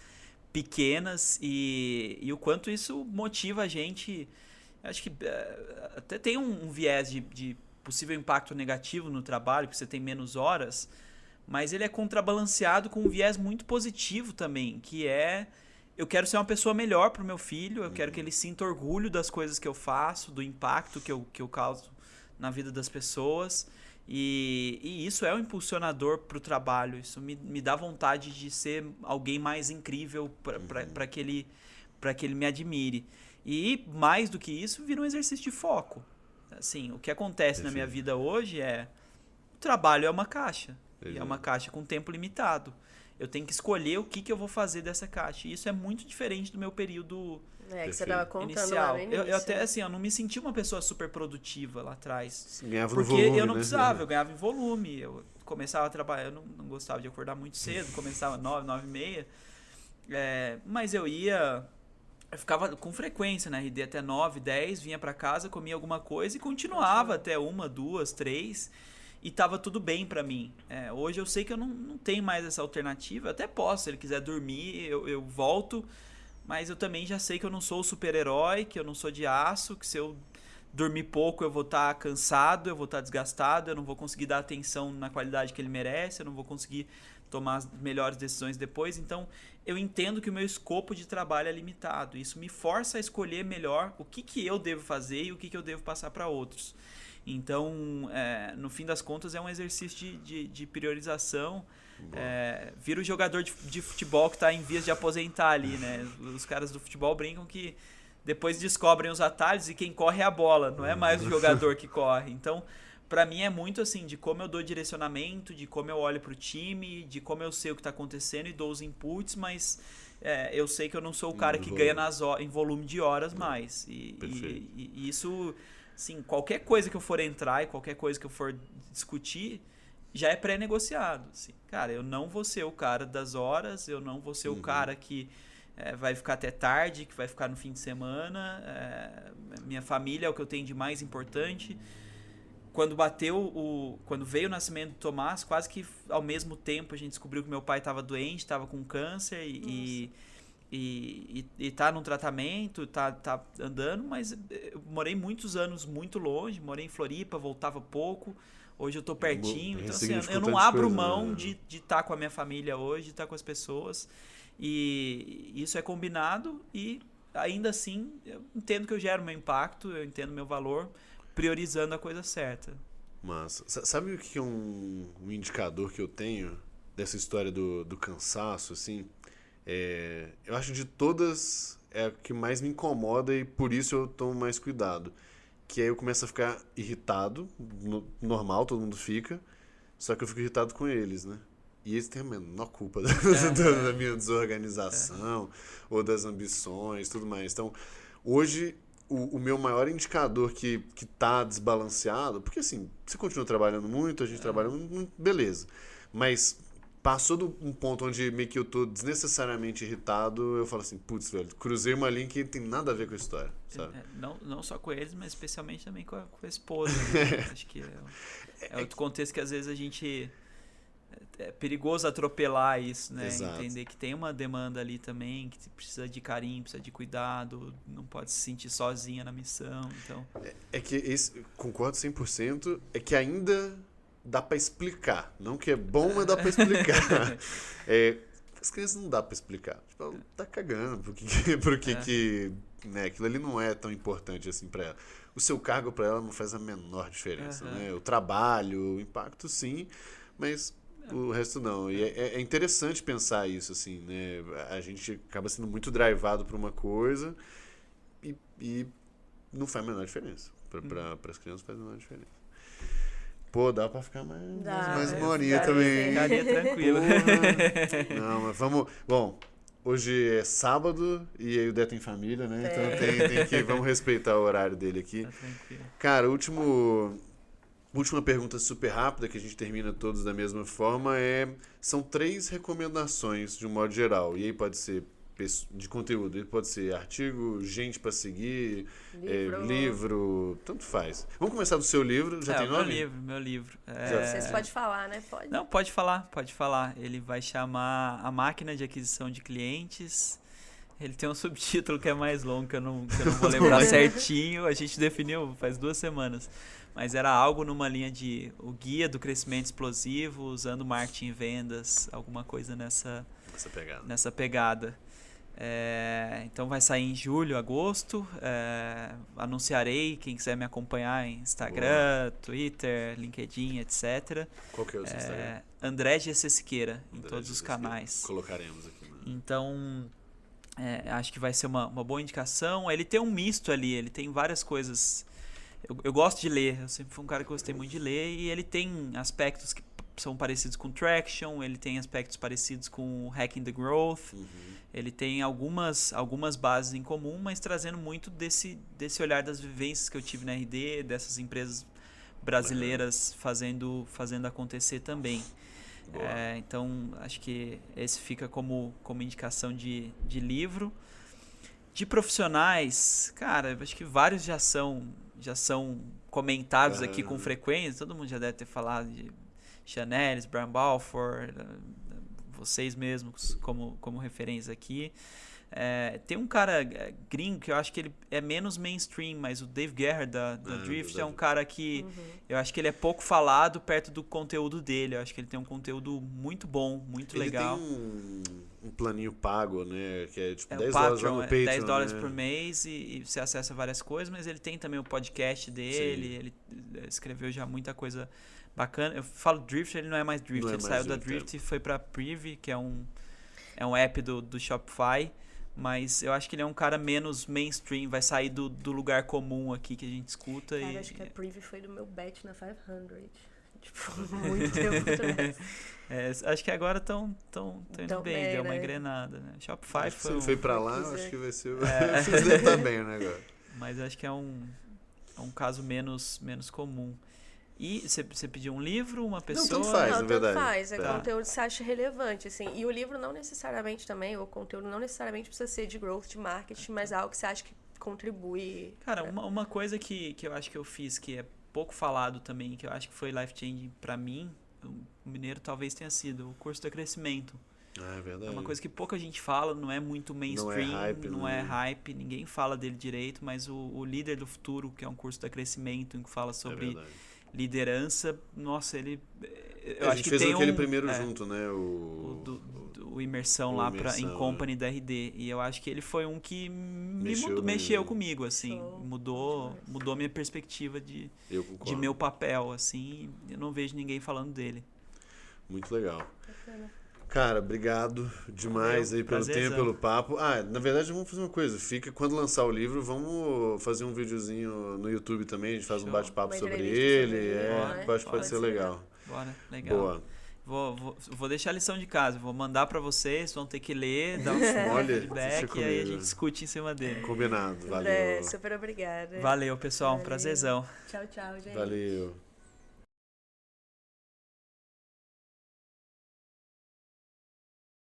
pequenas e o quanto isso motiva a gente. Acho que até tem um viés de possível impacto negativo no trabalho, porque você tem menos horas, mas ele é contrabalanceado com um viés muito positivo também, que eu quero ser uma pessoa melhor para o meu filho, eu quero que ele sinta orgulho das coisas que eu faço, do impacto que eu causo na vida das pessoas, E isso é um impulsionador para o trabalho. Isso me dá vontade de ser alguém mais incrível para que ele me admire. E mais do que isso, vira um exercício de foco. Assim, o que acontece na minha vida hoje o trabalho é uma caixa. E é uma caixa com tempo limitado. Eu tenho que escolher o que eu vou fazer dessa caixa. E isso é muito diferente do meu período que você estava contando inicial. lá no início. Eu até, assim, eu não me senti uma pessoa super produtiva lá atrás. Ganhava porque no volume, eu não né? precisava, eu ganhava em volume. Eu começava a trabalhar, eu não gostava de acordar muito cedo, começava 9h30. Mas eu ficava com frequência na RD até 9, 10, vinha pra casa, comia alguma coisa e continuava até 1, 2, 3 e tava tudo bem pra mim. Hoje eu sei que eu não tenho mais essa alternativa, eu até posso, se ele quiser dormir, eu volto, mas eu também já sei que eu não sou o super-herói, que eu não sou de aço, que se eu dormir pouco eu vou estar cansado, eu vou estar desgastado, eu não vou conseguir dar atenção na qualidade que ele merece, eu não vou conseguir tomar as melhores decisões depois. Então, eu entendo que o meu escopo de trabalho é limitado. Isso me força a escolher melhor o que eu devo fazer e o que eu devo passar para outros. Então, no fim das contas, é um exercício de priorização. Vira o jogador de futebol que está em vias de aposentar ali, né? Os caras do futebol brincam que depois descobrem os atalhos e quem corre é a bola, não é mais o jogador que corre. Então, para mim é muito assim, de como eu dou direcionamento, de como eu olho pro time, de como eu sei o que tá acontecendo e dou os inputs, mas eu sei que eu não sou o cara que ganha em volume de horas mais. E isso, assim, qualquer coisa que eu for entrar e qualquer coisa que eu for discutir, já é pré-negociado. Assim. Cara, eu não vou ser o cara das horas, eu não vou ser o cara que vai ficar até tarde, que vai ficar no fim de semana. Minha família é o que eu tenho de mais importante. Quando veio o nascimento do Tomás, quase que ao mesmo tempo a gente descobriu que meu pai estava doente, estava com câncer e tá num tratamento, tá andando, mas eu morei muitos anos muito longe, morei em Floripa, voltava pouco, hoje eu tô pertinho, então assim, eu não abro mão de estar com a minha família hoje, de estar com as pessoas, e isso é combinado e ainda assim eu entendo que eu gero meu impacto, eu entendo meu valor, priorizando a coisa certa. Mas sabe o que é um indicador que eu tenho dessa história do cansaço, assim? Eu acho de todas é a que mais me incomoda e por isso eu tomo mais cuidado. Que aí eu começo a ficar irritado, normal, todo mundo fica, só que eu fico irritado com eles, né? E eles têm a menor culpa da minha desorganização ou das ambições, tudo mais. Então, hoje o meu maior indicador que tá desbalanceado, porque assim, você continua trabalhando muito, a gente trabalha muito, beleza. Mas passou um ponto onde meio que eu tô desnecessariamente irritado, eu falo assim, putz, velho, cruzei uma linha que não tem nada a ver com a história, sabe? Não só com eles, mas especialmente também com a esposa. Né? Acho que é outro contexto que às vezes a gente... É perigoso atropelar isso, né? Exato. Entender que tem uma demanda ali também, que precisa de carinho, precisa de cuidado, não pode se sentir sozinha na missão, então... Concordo 100%, é que ainda dá pra explicar. Não que é bom, mas dá pra explicar. As crianças não dá pra explicar. Tipo, ela tá cagando por que né, aquilo ali não é tão importante assim pra ela. O seu cargo pra ela não faz a menor diferença, né? O trabalho, o impacto sim, mas... O resto não. E é interessante pensar isso, assim, né? A gente acaba sendo muito drivado por uma coisa e não faz a menor diferença. Para as crianças faz a menor diferença. Pô, dá pra ficar mais uma horinha também. Ficaria tranquilo. Não, mas vamos... Bom, hoje é sábado e aí o Dé tem família, né? Então tem que... Vamos respeitar o horário dele aqui. Tá tranquilo. Cara, última pergunta super rápida, que a gente termina todos da mesma forma, são 3 recomendações de um modo geral. E aí pode ser de conteúdo, pode ser artigo, gente pra seguir, livro, tanto faz. Vamos começar do seu livro, já tem nome? Meu livro. Vocês podem falar, né? Pode. Não, pode falar. Ele vai chamar A Máquina de Aquisição de Clientes. Ele tem um subtítulo que é mais longo, que eu não vou lembrar certinho. A gente definiu faz 2 semanas. Mas era algo numa linha de o guia do crescimento explosivo, usando marketing e vendas, alguma coisa nessa pegada. Então vai sair em julho, agosto. Anunciarei, quem quiser me acompanhar em Instagram, Twitter, LinkedIn, etc. Qual que é o seu Instagram? André GC Siqueira, em todos os canais. Colocaremos aqui. Então, acho que vai ser uma boa indicação. Ele tem um misto ali, ele tem várias coisas. Eu gosto de ler, eu sempre fui um cara que gostei muito de ler, e ele tem aspectos que são parecidos com Traction, ele tem aspectos parecidos com Hacking the Growth, ele tem algumas bases em comum, mas trazendo muito desse olhar das vivências que eu tive na RD, dessas empresas brasileiras fazendo acontecer também. Então, acho que esse fica como indicação de livro. De profissionais, cara, acho que vários já são comentados aqui com frequência, todo mundo já deve ter falado de Chanelis, Brian Balfour, vocês mesmos como referência aqui. Tem um cara gringo que eu acho que ele é menos mainstream, mas o Dave Gerhardt da Drift é um cara que eu acho que ele é pouco falado perto do conteúdo dele. Eu acho que ele tem um conteúdo muito bom, muito legal. Ele tem um planinho pago, né? Que é tipo $10 no Patreon, $10 né? por mês e você acessa várias coisas, mas ele tem também o podcast dele, ele escreveu já muita coisa bacana. Eu falo Drift, ele não é mais Drift, ele saiu da Drift e foi pra Privy, que é um app do Shopify, mas eu acho que ele é um cara menos mainstream, vai sair do lugar comum aqui que a gente escuta. Cara, acho que a Privy foi do meu bet na 500. Tipo, muito tempo atrás. Acho que agora estão indo bem, deu uma engrenada, né? Shopify foi pra lá, acho que vai ser... Fiz também o negócio. Mas acho que é um caso menos comum. E você pediu um livro, uma pessoa? Não, tanto faz, na verdade. Tanto faz. Conteúdo que você acha relevante, assim. E o livro não necessariamente também, o conteúdo não necessariamente precisa ser de growth, de marketing, mas algo que você acha que contribui. Cara, uma coisa que eu acho que eu fiz, que é pouco falado também, que eu acho que foi life-changing pra mim, o Mineiro talvez tenha sido o curso de crescimento. É verdade. É uma coisa que pouca gente fala, não é muito mainstream, não é hype, ninguém fala dele direito, mas o Líder do Futuro, que é um curso de crescimento, em que fala sobre liderança, nossa, ele... Eu acho que tem aquele primeiro junto, né? O Imersão lá em Company da RD. E eu acho que ele foi um que mexeu comigo, assim. Mudou minha perspectiva de meu papel, assim. Eu não vejo ninguém falando dele. Muito legal. Cara, obrigado demais aí pelo tempo, pelo papo. Na verdade, vamos fazer uma coisa. Quando lançar o livro, vamos fazer um videozinho no YouTube também. A gente faz um bate-papo sobre ele. Acho que pode ser legal. Bora, legal. Boa. Vou deixar a lição de casa. Vou mandar pra vocês, vão ter que ler, dar um feedback e aí a gente discute em cima dele. Combinado, valeu. Super obrigada. Valeu, pessoal. Um prazerzão. Tchau, gente. Valeu.